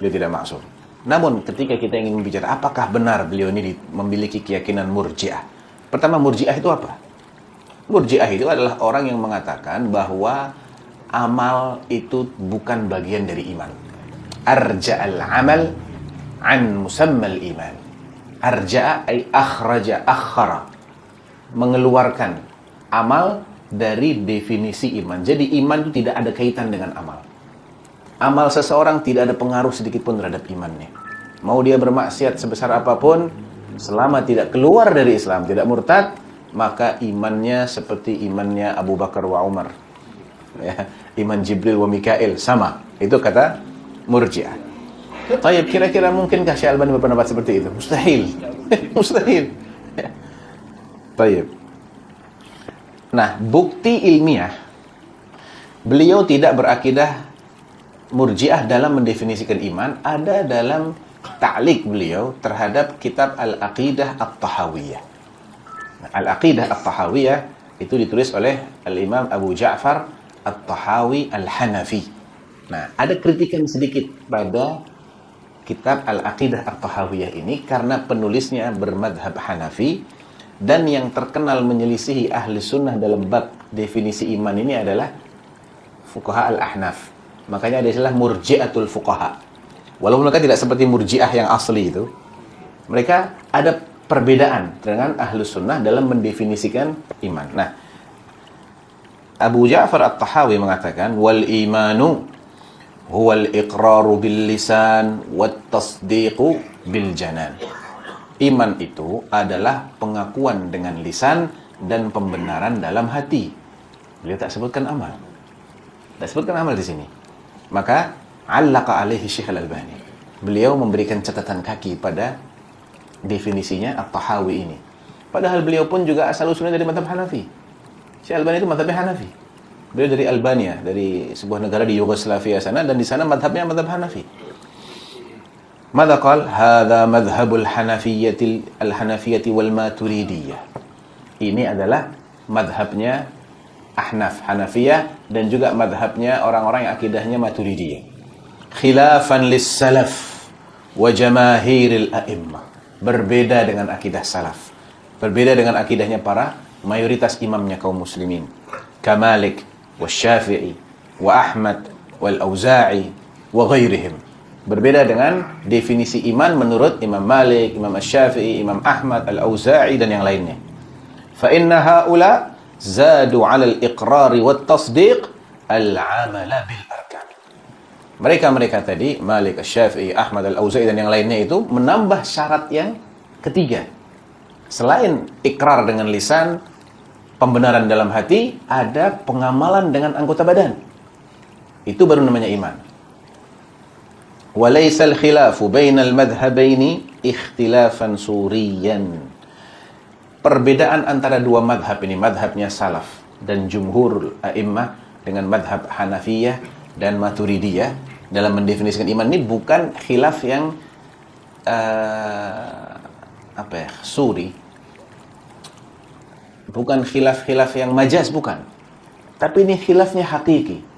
Beliau tidak maksum. Namun ketika kita ingin membicara apakah benar beliau ini memiliki keyakinan murji'ah. Pertama, murji'ah itu apa? Murji'ah itu adalah orang yang mengatakan bahwa amal itu bukan bagian dari iman. Arja'al amal an musammal iman. Arja'a ay akhraja, akhara. Mengeluarkan amal dari definisi iman. Jadi iman itu tidak ada kaitan dengan amal. Amal seseorang tidak ada pengaruh sedikit pun terhadap imannya. Mau dia bermaksiat sebesar apapun, selama tidak keluar dari Islam, tidak murtad, maka imannya seperti imannya Abu Bakar wa Umar. Ya, iman Jibril wa Mikail sama. Itu kata Murji'ah. Tayyib, kira-kira mungkinkah Syekh Albani berpendapat seperti itu? Mustahil. Mustahil. Tayyib. Nah, bukti ilmiah beliau tidak berakidah Murji'ah dalam mendefinisikan iman ada dalam ta'liq beliau terhadap kitab Al-Aqidah At-Tahawiyah. Al-Aqidah At-Tahawiyah itu ditulis oleh Al-Imam Abu Ja'far At-Tahawi Al-Hanafi. Nah, ada kritikan sedikit pada kitab Al-Aqidah At-Tahawiyah ini karena penulisnya bermadhab Hanafi dan yang terkenal menyelisihi ahli sunnah dalam bab definisi iman ini adalah fuqaha Al-Ahnaf. Makanya ada istilah murji'atul fuqaha. Walaupun mereka tidak seperti murji'ah yang asli itu, mereka ada perbedaan dengan ahli sunnah dalam mendefinisikan iman. Nah, Abu Ja'far At-Tahawi mengatakan wal imanu huwal iqraru bil lisan wat tasdiqu bil janan. Iman itu adalah pengakuan dengan lisan dan pembenaran dalam hati. Beliau tak sebutkan amal. Tak sebutkan amal di sini. Maka allaqa alaihi Syekh Al-Albani. Beliau memberikan catatan kaki pada definisinya At-Tahawi ini. Padahal beliau pun juga asal usulnya dari mazhab Hanafi. Syekh Albani itu mazhabnya Hanafi. Beliau dari Albania, dari sebuah negara di Yugoslavia sana, dan di sana mazhabnya mazhab Hanafi. Mada qal? Hadha madhhabul Hanafiyyati wal Maturidiyah. Ini adalah madhabnya Ahnaf, Hanafiyah, dan juga madhabnya orang-orang yang akidahnya Maturidiyah. Khilafan lis salaf wa jamaahiril a'immah. Berbeda dengan akidah salaf. Berbeda dengan akidahnya para mayoritas imamnya kaum muslimin. Kamalik, wa Syafi'i, wa Ahmad, wal Auza'i, wa ghairihim. Berbeda dengan definisi iman menurut Imam Malik, Imam Syafi'i, Imam Ahmad, Al-Auza'i, dan yang lainnya. Fa inna haula zadu 'ala al-iqrari wat tasdiq al-'amala bil arkan. Mereka tadi, Malik, Syafi'i, Ahmad, Al-Auza'i, dan yang lainnya itu menambah syarat yang ketiga. Selain ikrar dengan lisan, pembenaran dalam hati, ada pengamalan dengan anggota badan. Itu baru namanya iman. Walaysal khilafu bainal madhhabaini ikhtilafan suriyan. Perbedaan antara dua madhab ini, madhabnya salaf dan jumhur a'immah dengan madhab Hanafiyah dan Maturidiyah dalam mendefinisikan iman ini bukan khilaf yang suri. Bukan khilaf-khilaf yang majaz, bukan. Tapi ini khilafnya hakiki.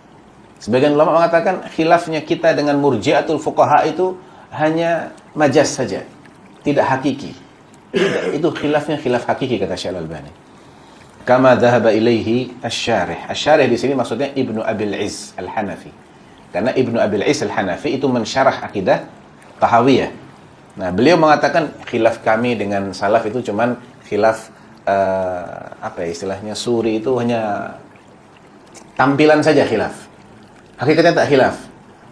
Sebagian ulama mengatakan khilafnya kita dengan murji'atul fuqaha itu hanya majaz saja, tidak hakiki. Tidak, itu khilafnya khilaf hakiki, kata Syekh Al-Albani. Kama dhahaba ilaihi asy-syarih. Asy-syarih di sini maksudnya Ibnu Abil Izz Al-Hanafi. Karena Ibnu Abil Izz Al-Hanafi itu mensyarah akidah Tahawiyah. Nah, beliau mengatakan khilaf kami dengan salaf itu cuman khilaf istilahnya suri, itu hanya tampilan saja khilaf. Hakikatnya tak khilaf.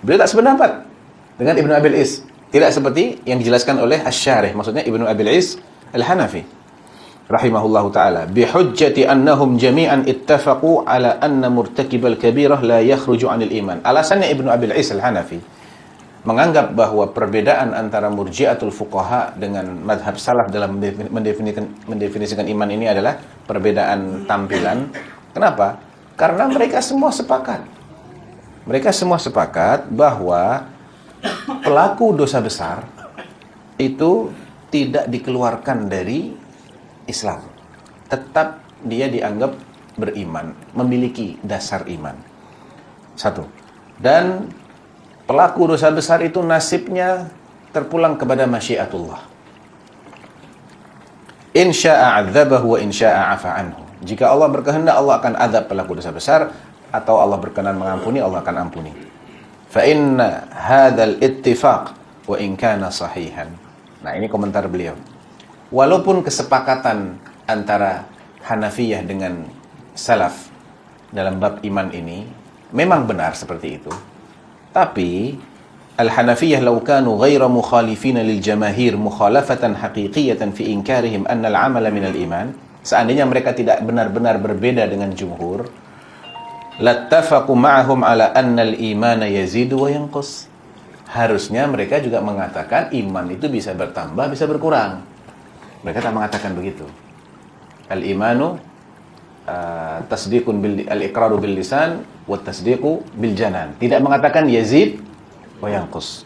Beliau tak sependapat dengan Ibnu Abil Izz. Tidak seperti yang dijelaskan oleh Asy-Syarih, maksudnya Ibnu Abil Izz Al-Hanafi rahimahullahu taala, bihujjati annahum jami'an ittafaqu ala anna murtakibal kabirah la yakhruju 'anil iman. Alasannya Ibnu Abil Izz Al-Hanafi menganggap bahwa perbedaan antara murji'atul fuqaha dengan madhab salaf dalam mendefinisikan iman ini adalah perbedaan tampilan. Kenapa? Karena mereka semua sepakat. Mereka semua sepakat bahwa pelaku dosa besar itu tidak dikeluarkan dari Islam. Tetap dia dianggap beriman, memiliki dasar iman. Satu. Dan pelaku dosa besar itu nasibnya terpulang kepada masyiatullah. In syaa 'adzabahu wa in syaa 'afa anhu. Jika Allah berkehendak, Allah akan azab pelaku dosa besar, atau Allah berkenan mengampuni, Allah akan ampuni. Fa inna hadzal ittifaq wa in kana sahihan. Nah, ini komentar beliau. Walaupun kesepakatan antara Hanafiyah dengan Salaf dalam bab iman ini memang benar seperti itu, tapi Al-Hanafiyah law kanu ghaira mukhalifina lil jamahir mukhalafatan haqiqiyatan fi inkarihim anna al-amala min al-iman, seandainya mereka tidak benar-benar berbeda dengan jumhur, lattafaqu ma'ahum ala anna al-imana yazidu wa yanqus. Harusnya mereka juga mengatakan iman itu bisa bertambah, bisa berkurang. Mereka tak mengatakan begitu. Al-imanu tasdiqun bil al-iqraru bil lisan wa tasdiqu bil janan. Tidak mengatakan yazid wa yanqus.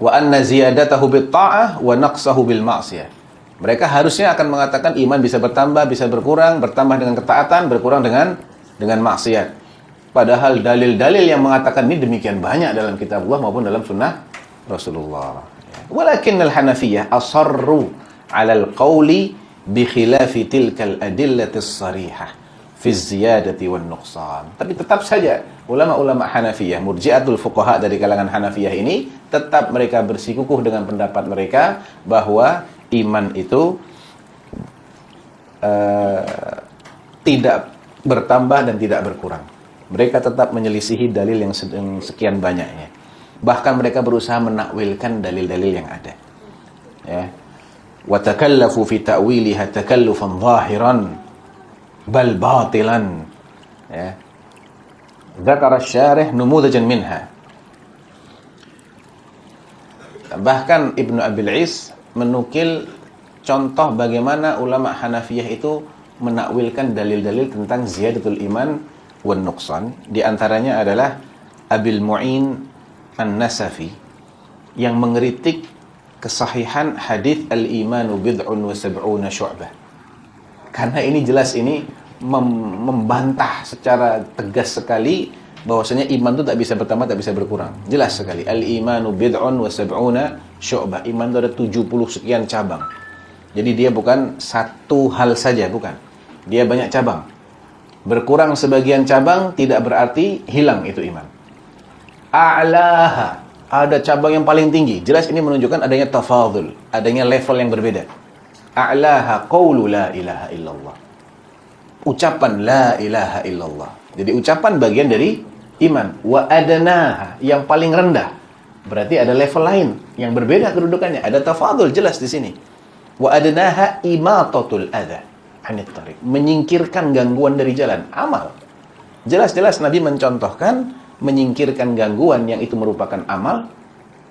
Wa anna ziyadatahu bit ta'ah wa naqsahu bil ma'siyah. Mereka harusnya akan mengatakan iman bisa bertambah, bisa berkurang, bertambah dengan ketaatan, berkurang dengan maksiat. Padahal dalil-dalil yang mengatakan ini demikian banyak dalam kitab Allah maupun dalam sunnah Rasulullah. Walakin al-Hanafiyah asarru 'ala al-qawli bi khilafi tilkal adillatis sarihah fi ziyadati wan nuqsan. Tapi tetap saja ulama-ulama Hanafiyah, murji'atul fuqaha dari kalangan Hanafiyah ini, tetap mereka bersikukuh dengan pendapat mereka bahwa iman itu tidak bertambah dan tidak berkurang. Mereka tetap menyelisihi dalil yang sekian banyaknya. Bahkan mereka berusaha menakwilkan dalil-dalil yang ada. Ya. Wa takallafu fi ta'wiliha takallufan zahiran bal batilan. Ya. Dzakara asy-syarih numudajan minha. Bahkan Ibnu Abil Is menukil contoh bagaimana ulama Hanafiyah itu menakwilkan dalil-dalil tentang ziyadatul iman wan nuqsan. Di antaranya adalah Abil Mu'in An-Nasafi yang mengkritik kesahihan hadis al-imanu bid'un wa sab'una syu'bah. Karena ini jelas ini membantah secara tegas sekali bahwasanya iman itu tak bisa bertambah, tak bisa berkurang. Jelas sekali. Al-imanu bid'un wa sab'una syu'bah. Iman itu ada 70 sekian cabang. Jadi dia bukan satu hal saja, bukan. Dia banyak cabang. Berkurang sebagian cabang tidak berarti hilang itu iman. A'laha, ada cabang yang paling tinggi. Jelas ini menunjukkan adanya tafadhul, adanya level yang berbeda. A'laha qawlu la ilaha illallah. Ucapan la ilaha illallah. Jadi ucapan bagian dari iman. Wa adanaha, yang paling rendah. Berarti ada level lain yang berbeda kedudukannya. Ada tafadhul jelas di sini. Wa adanaha imatatul adha anit tariq, menyingkirkan gangguan dari jalan. Amal. Jelas-jelas Nabi mencontohkan menyingkirkan gangguan yang itu merupakan amal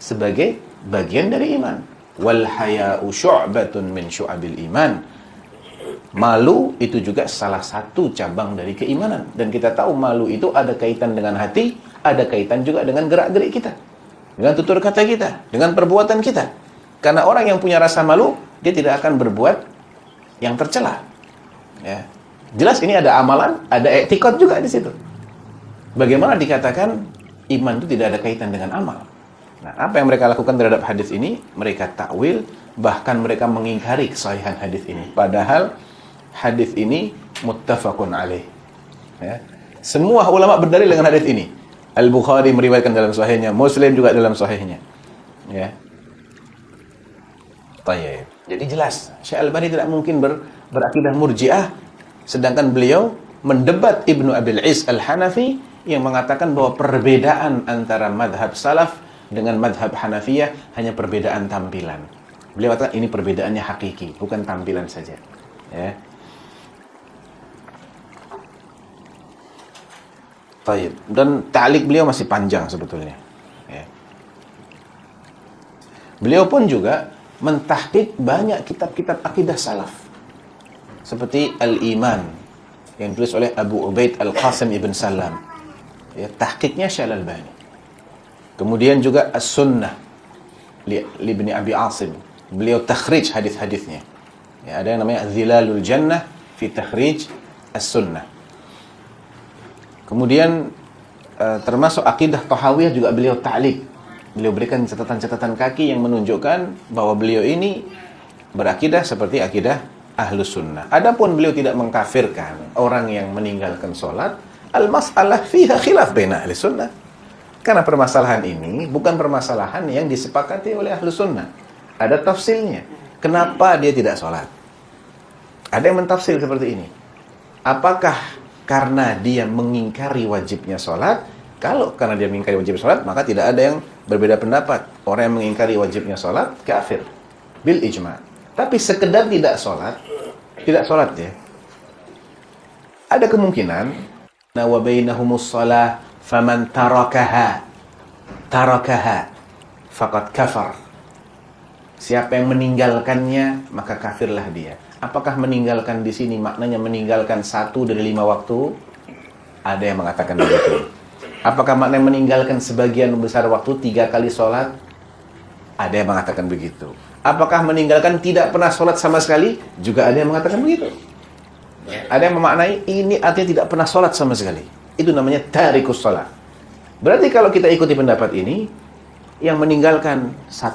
sebagai bagian dari iman. Wal haya'u syu'batun min syu'abil iman. Malu itu juga salah satu cabang dari keimanan. Dan kita tahu malu itu ada kaitan dengan hati, ada kaitan juga dengan gerak-gerik kita, dengan tutur kata kita, dengan perbuatan kita. Karena orang yang punya rasa malu, dia tidak akan berbuat yang tercela. Ya. Jelas ini ada amalan, ada i'tiqad juga di situ. Bagaimana dikatakan iman itu tidak ada kaitan dengan amal? Nah, apa yang mereka lakukan terhadap hadis ini? Mereka takwil, bahkan mereka mengingkari kesahihan hadis ini. Padahal hadis ini muttafaqun alaih. Ya. Semua ulama berdalil dengan hadis ini. Al-Bukhari meriwayatkan dalam sahihnya, Muslim juga dalam sahihnya. Ya. Tayyib. Jadi jelas, Syekh Al-Albani tidak mungkin berakidah murji'ah, sedangkan beliau mendebat Ibnu Abil Is Al-Hanafi yang mengatakan bahwa perbedaan antara madhab salaf dengan madhab Hanafiyah hanya perbedaan tampilan. Beliau katakan ini perbedaannya hakiki, bukan tampilan saja. Ya. Tayyib. Dan ta'liq beliau masih panjang sebetulnya. Beliau pun juga mentahqiq banyak kitab-kitab akidah salaf. Seperti Al-Iman yang ditulis oleh Abu Ubaid Al-Qasim Ibn Salam. Ya, tahqiqnya Syekh Al-Albani. Kemudian juga As-Sunnah li Ibni Abi Asim. Beliau takhrij hadis-hadisnya. Ya, ada yang namanya Zilalul Jannah fi takhrij As-Sunnah. Kemudian termasuk akidah Tahawiyah juga beliau ta'liq. Beliau berikan catatan-catatan kaki yang menunjukkan bahwa beliau ini berakidah seperti akidah Ahlus Sunnah. Adapun beliau tidak mengkafirkan orang yang meninggalkan sholat, al-mas'alah fiha khilaf baina Ahlus Sunnah. Karena permasalahan ini bukan permasalahan yang disepakati oleh Ahlus Sunnah. Ada tafsilnya. Kenapa dia tidak sholat? Ada yang mentafsir seperti ini. Apakah karena dia mengingkari wajibnya sholat? Kalau karena dia mengingkari wajib sholat, maka tidak ada yang berbeda pendapat. Orang yang mengingkari wajibnya sholat, kafir. Bil ijma'. Tapi sekedar tidak sholat ya. Ada kemungkinan, wa bainahumus shalah faman tarakaha faqad kafar. Siapa yang meninggalkannya, maka kafirlah dia. Apakah meninggalkan di sini maknanya meninggalkan 1 dari 5 waktu? Ada yang mengatakan begitu. Apakah maknanya meninggalkan sebagian besar waktu 3 kali sholat? Ada yang mengatakan begitu. Apakah meninggalkan tidak pernah sholat sama sekali? Juga ada yang mengatakan begitu. Ada yang memaknai ini artinya tidak pernah sholat sama sekali. Itu namanya tarikus sholat. Berarti kalau kita ikuti pendapat ini, yang meninggalkan 1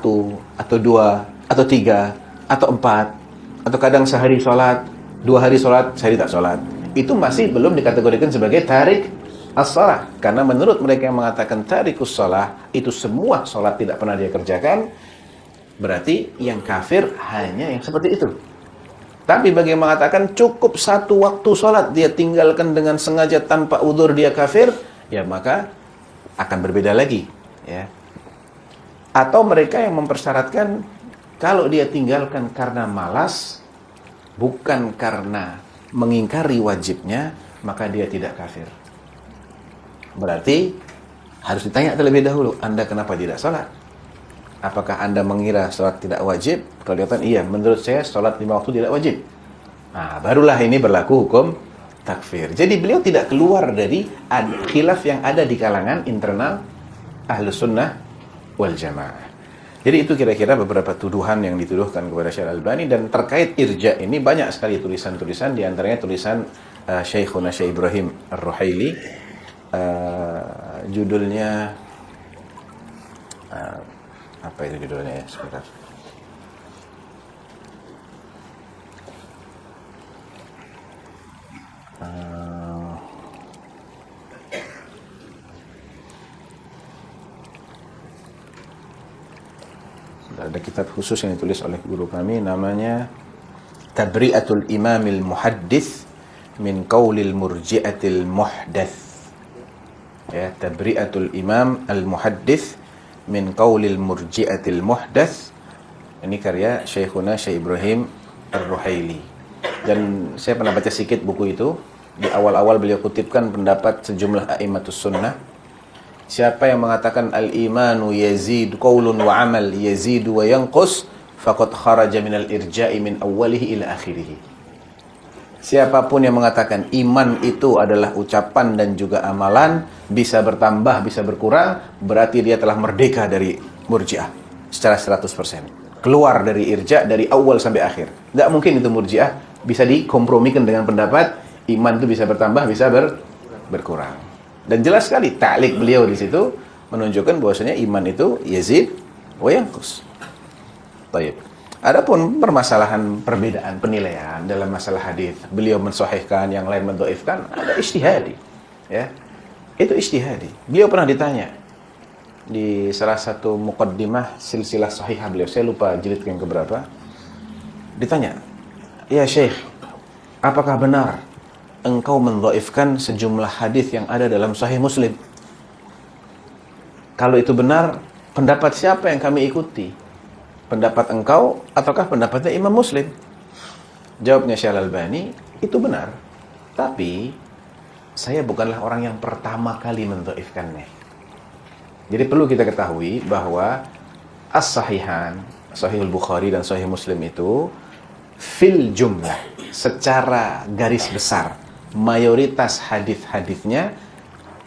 atau 2 atau 3 atau 4 atau kadang sehari sholat, 2 hari sholat, sehari tak sholat, itu masih belum dikategorikan sebagai tarik as-shalah. Karena menurut mereka yang mengatakan tarikus shalah, itu semua sholat tidak pernah dia kerjakan, berarti yang kafir hanya yang seperti itu. Tapi bagi yang mengatakan cukup 1 waktu sholat dia tinggalkan dengan sengaja tanpa udzur dia kafir, ya maka akan berbeda lagi, ya. Atau mereka yang mempersyaratkan kalau dia tinggalkan karena malas, bukan karena mengingkari wajibnya, maka dia tidak kafir. Berarti harus ditanya terlebih dahulu, Anda kenapa tidak sholat? Apakah Anda mengira sholat tidak wajib? Kalau dia katakan, iya, menurut saya sholat 5 waktu tidak wajib. Nah, barulah ini berlaku hukum takfir. Jadi beliau tidak keluar dari khilaf yang ada di kalangan internal Ahlus Sunnah wal Jamaah. Jadi itu kira-kira beberapa tuduhan yang dituduhkan kepada Syekh Al-Albani. Dan terkait irja ini banyak sekali tulisan-tulisan, di antaranya tulisan Syekhuna Syekh Ibrahim Ar-Ruhaili. Judulnya apa itu judulnya ya, sebentar. Ada kitab khusus yang ditulis oleh guru kami, namanya Tabri'atul Imamil Muhaddits min Qaulil Murji'atil Muhdats. Ya, Tabri'atul Imam Al-Muhaddits min Qaulil Murji'atil Muhdats. Ini karya Syekhuna Syekh Ibrahim Ar-Ruhaili. Dan saya pernah baca sedikit buku itu. Di awal-awal beliau kutipkan pendapat sejumlah a'immatus sunnah. Siapa yang mengatakan al-imanu yazid qaulun wa amal yazidu wa yanqus faqad kharaja minal irja'i min awwalihi ila akhirih. Siapapun yang mengatakan iman itu adalah ucapan dan juga amalan, bisa bertambah, bisa berkurang, berarti dia telah merdeka dari Murji'ah secara 100%. Keluar dari irja' dari awal sampai akhir. Enggak mungkin itu Murji'ah bisa dikompromikan dengan pendapat iman itu bisa bertambah, bisa berkurang. Dan jelas sekali ta'liq beliau di situ menunjukkan bahwasanya iman itu yazid wa yanqus. Baik. Adapun permasalahan perbedaan penilaian dalam masalah hadis, beliau mensahihkan, yang lain mendhaifkan, ada ijtihadi. Ya. Itu ijtihadi. Beliau pernah ditanya di salah satu muqaddimah silsilah sahihah beliau, saya lupa jilid yang keberapa. Ditanya, "Ya Syekh, apakah benar engkau mendhaifkan sejumlah hadis yang ada dalam Sahih Muslim? Kalau itu benar, pendapat siapa yang kami ikuti? Pendapat engkau ataukah pendapatnya Imam Muslim?" Jawabnya Syekh Al-Albani, itu benar. Tapi saya bukanlah orang yang pertama kali mendhaifkannya. Jadi perlu kita ketahui bahwa as-sahihan, Sahihul Bukhari dan Sahih Muslim itu fil jumlah, secara garis besar, mayoritas hadis-hadisnya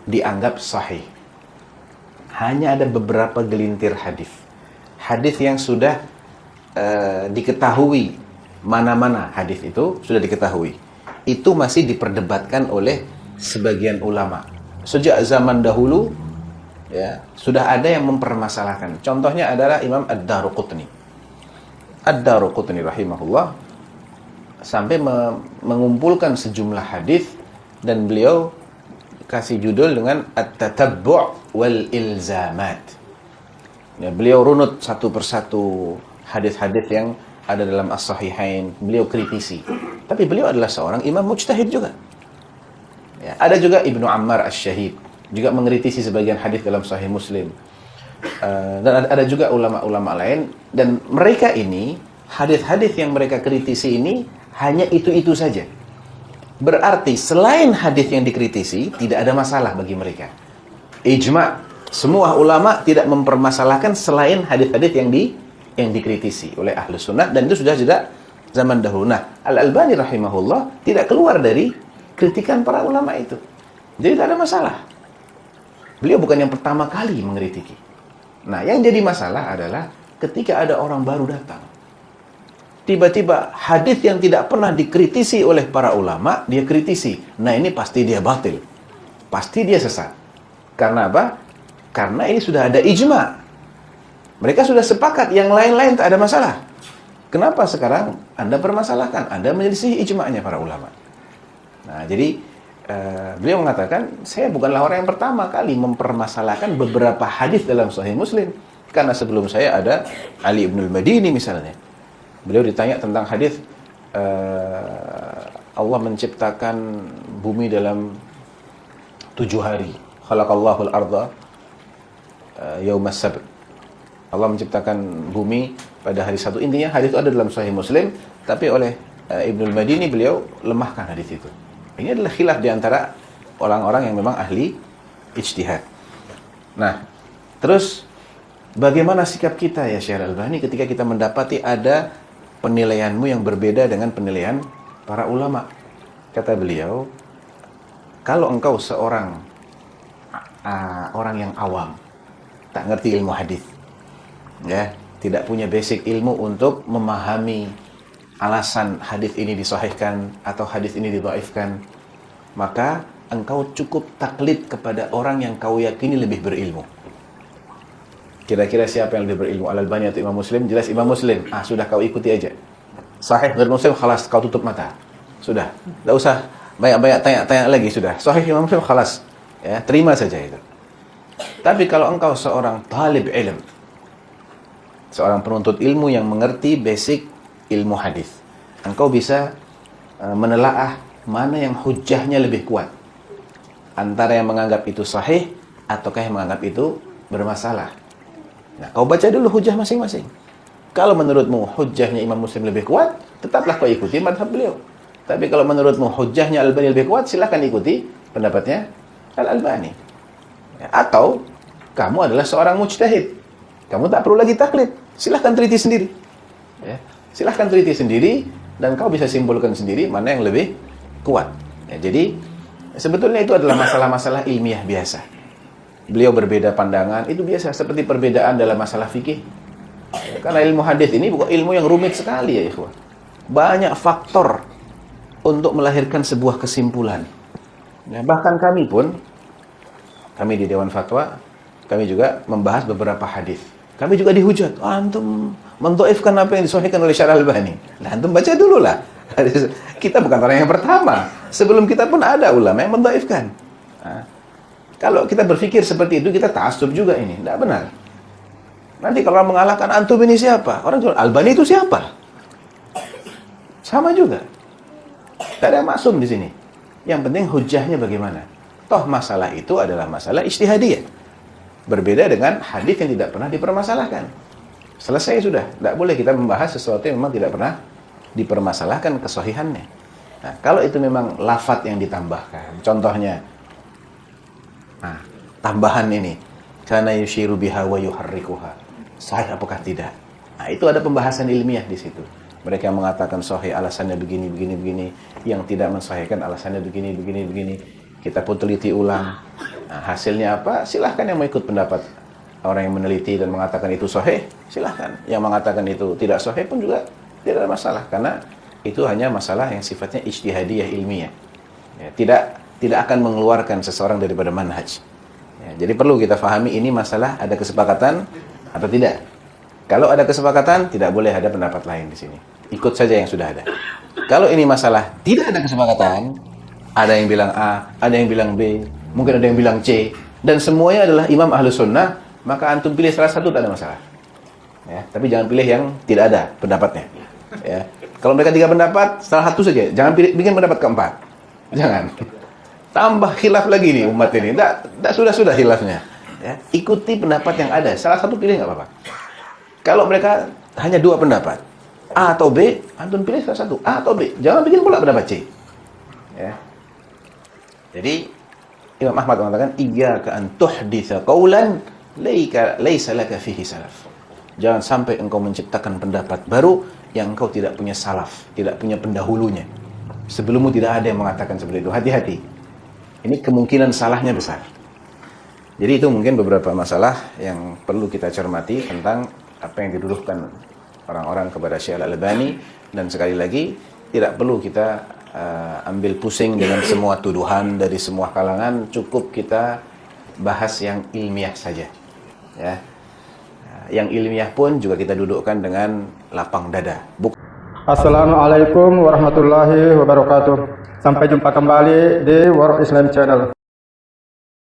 dianggap sahih. Hanya ada beberapa gelintir hadis. Hadis yang sudah diketahui mana-mana hadis itu sudah diketahui. Itu masih diperdebatkan oleh sebagian ulama. Sejak zaman dahulu ya, sudah ada yang mempermasalahkan. Contohnya adalah Imam Ad-Daruqutni. Ad-Daruqutni rahimahullah sampai mengumpulkan sejumlah hadis dan beliau kasih judul dengan At-Tatabbu' wal Ilzamat. Ya, beliau runut satu persatu hadis-hadis yang ada dalam As-Sahihain, beliau kritisi. Tapi beliau adalah seorang imam mujtahid juga. Ya, ada juga Ibnu Ammar Asy-Syahid juga mengkritisi sebagian hadis dalam Sahih Muslim. Dan ada juga ulama-ulama lain, dan mereka ini hadis-hadis yang mereka kritisi ini hanya itu-itu saja. Berarti selain hadis yang dikritisi tidak ada masalah bagi mereka. Ijma', semua ulama tidak mempermasalahkan selain hadis-hadis yang dikritisi oleh Ahlus Sunnah, dan itu sudah zaman dahulu. Nah, Al-Albani rahimahullah tidak keluar dari kritikan para ulama itu. Jadi tidak ada masalah. Beliau bukan yang pertama kali mengkritiki. Nah, yang jadi masalah adalah ketika ada orang baru datang. Tiba-tiba hadis yang tidak pernah dikritisi oleh para ulama, dia kritisi. Nah, ini pasti dia batil. Pasti dia sesat. Karena apa? Karena ini sudah ada ijma'. Mereka sudah sepakat, yang lain-lain tak ada masalah. Kenapa sekarang Anda permasalahkan? Anda menyelisih ijma'nya para ulama. Nah, jadi beliau mengatakan, saya bukanlah orang yang pertama kali mempermasalahkan beberapa hadis dalam Sahih Muslim. Karena sebelum saya ada Ali ibn al-Madini misalnya. Beliau ditanya tentang hadis Allah menciptakan bumi dalam 7 hari. Khalaqallahu al-ardha yaumas sabt. Allah menciptakan bumi pada hari Sabtu. Intinya hadis itu ada dalam Sahih Muslim, tapi oleh Ibnul Madini beliau lemahkan hadis itu. Ini adalah khilaf di antara orang-orang yang memang ahli ijtihad. Nah, terus bagaimana sikap kita ya Syekh Al-Albani ketika kita mendapati ada penilaianmu yang berbeda dengan penilaian para ulama? Kata beliau, kalau engkau seorang orang yang awam, tak ngerti ilmu hadis, ya, tidak punya basic ilmu untuk memahami alasan hadis ini disahihkan atau hadis ini didhaifkan, maka engkau cukup taklid kepada orang yang kau yakini lebih berilmu. Kira-kira siapa yang lebih berilmu, Al-Albani atau Imam Muslim? Jelas Imam Muslim. Sudah kau ikuti aja. Sahih dari Muslim, khalas, kau tutup mata. Sudah, tidak usah banyak-banyak tanya-tanya lagi, sudah. Sahih Imam Muslim, khalas. Ya, terima saja itu. Tapi kalau engkau seorang talib ilm, seorang penuntut ilmu yang mengerti basic ilmu hadis, engkau bisa menelaah mana yang hujjahnya lebih kuat, antara yang menganggap itu sahih ataukah yang menganggap itu bermasalah. Nah, kau baca dulu hujjah masing-masing. Kalau menurutmu hujjahnya Imam Muslim lebih kuat, tetaplah kau ikuti mazhab beliau. Tapi kalau menurutmu hujjahnya Al-Albani lebih kuat, silahkan ikuti pendapatnya Al-Albani. Atau kamu adalah seorang mujtahid, kamu tak perlu lagi taklid, silahkan teliti sendiri. Ya, silahkan teliti sendiri dan kau bisa simpulkan sendiri mana yang lebih kuat. Ya, jadi sebetulnya itu adalah masalah-masalah ilmiah biasa. Beliau berbeda pandangan, itu biasa, seperti perbedaan dalam masalah fikih. Ya, karena ilmu hadis ini bukan ilmu yang rumit sekali ya ikhwah. Banyak faktor untuk melahirkan sebuah kesimpulan. Ya, bahkan kami di Dewan Fatwa, kami juga membahas beberapa hadis. Kami juga dihujat, antum mendhaifkan apa yang disahihkan oleh Syekh Al-Albani. Nah, antum baca dulu lah. Kita bukan orang yang pertama. Sebelum kita pun ada ulama yang mendhaifkan. Nah, kalau kita berpikir seperti itu, kita ta'assub juga ini. Tidak benar. Nanti kalau orang mengalahkan, antum ini siapa? Orang jual, Albani itu siapa? Sama juga. Tidak ada yang maksum di sini. Yang penting hujahnya bagaimana. Toh masalah itu adalah masalah ijtihadiyah. Berbeda dengan hadis yang tidak pernah dipermasalahkan. Selesai sudah. Tidak boleh kita membahas sesuatu yang memang tidak pernah dipermasalahkan kesahihannya. Nah, kalau itu memang lafadz yang ditambahkan. Contohnya, tambahan ini, kana yushiru biha wa yuharrikuha. sahih apakah tidak. Nah, itu ada pembahasan ilmiah di situ. Mereka yang mengatakan sahih alasannya begini, begini, begini. Yang tidak mensahihkan alasannya begini, begini, begini. Kita pun teliti ulang. Nah, hasilnya apa? Silahkan yang mau ikut pendapat orang yang meneliti dan mengatakan itu sahih, silahkan. Yang mengatakan itu tidak sahih pun juga tidak ada masalah. Karena itu hanya masalah yang sifatnya ijtihadiyah ilmiah. Ya, tidak akan mengeluarkan seseorang daripada manhaj. Ya, jadi perlu kita fahami ini masalah ada kesepakatan atau tidak. Kalau ada kesepakatan, tidak boleh ada pendapat lain di sini. Ikut saja yang sudah ada. Kalau ini masalah tidak ada kesepakatan, ada yang bilang A, ada yang bilang B, mungkin ada yang bilang C, dan semuanya adalah imam Ahlus Sunnah, maka antum pilih salah satu, tak ada masalah. Ya, tapi jangan pilih yang tidak ada pendapatnya. Ya. Kalau mereka 3 pendapat, salah satu saja. Jangan bikin pendapat keempat. Jangan. Tambah khilaf lagi nih umat ini. Tak sudah khilafnya. Ya. Ikuti pendapat yang ada. Salah satu pilih nggak apa-apa. Kalau mereka hanya 2 pendapat, A atau B, antum pilih salah satu, A atau B. Jangan bikin pula pendapat C. Ya. Jadi Imam Ahmad mengatakan, iyyaka an tuhditsa qaulan laisa laka fihi salaf. Jangan sampai engkau menciptakan pendapat baru yang engkau tidak punya salaf, tidak punya pendahulunya. Sebelummu tidak ada yang mengatakan seperti itu. Hati-hati. Ini kemungkinan salahnya besar. Jadi itu mungkin beberapa masalah yang perlu kita cermati tentang apa yang dituduhkan orang-orang kepada Syekh Al-Albani. Dan sekali lagi, tidak perlu kita ambil pusing dengan semua tuduhan dari semua kalangan. Cukup kita bahas yang ilmiah saja. Ya. Yang ilmiah pun juga kita dudukkan dengan lapang dada. Assalamualaikum warahmatullahi wabarakatuh. Sampai jumpa kembali di World Islam Channel.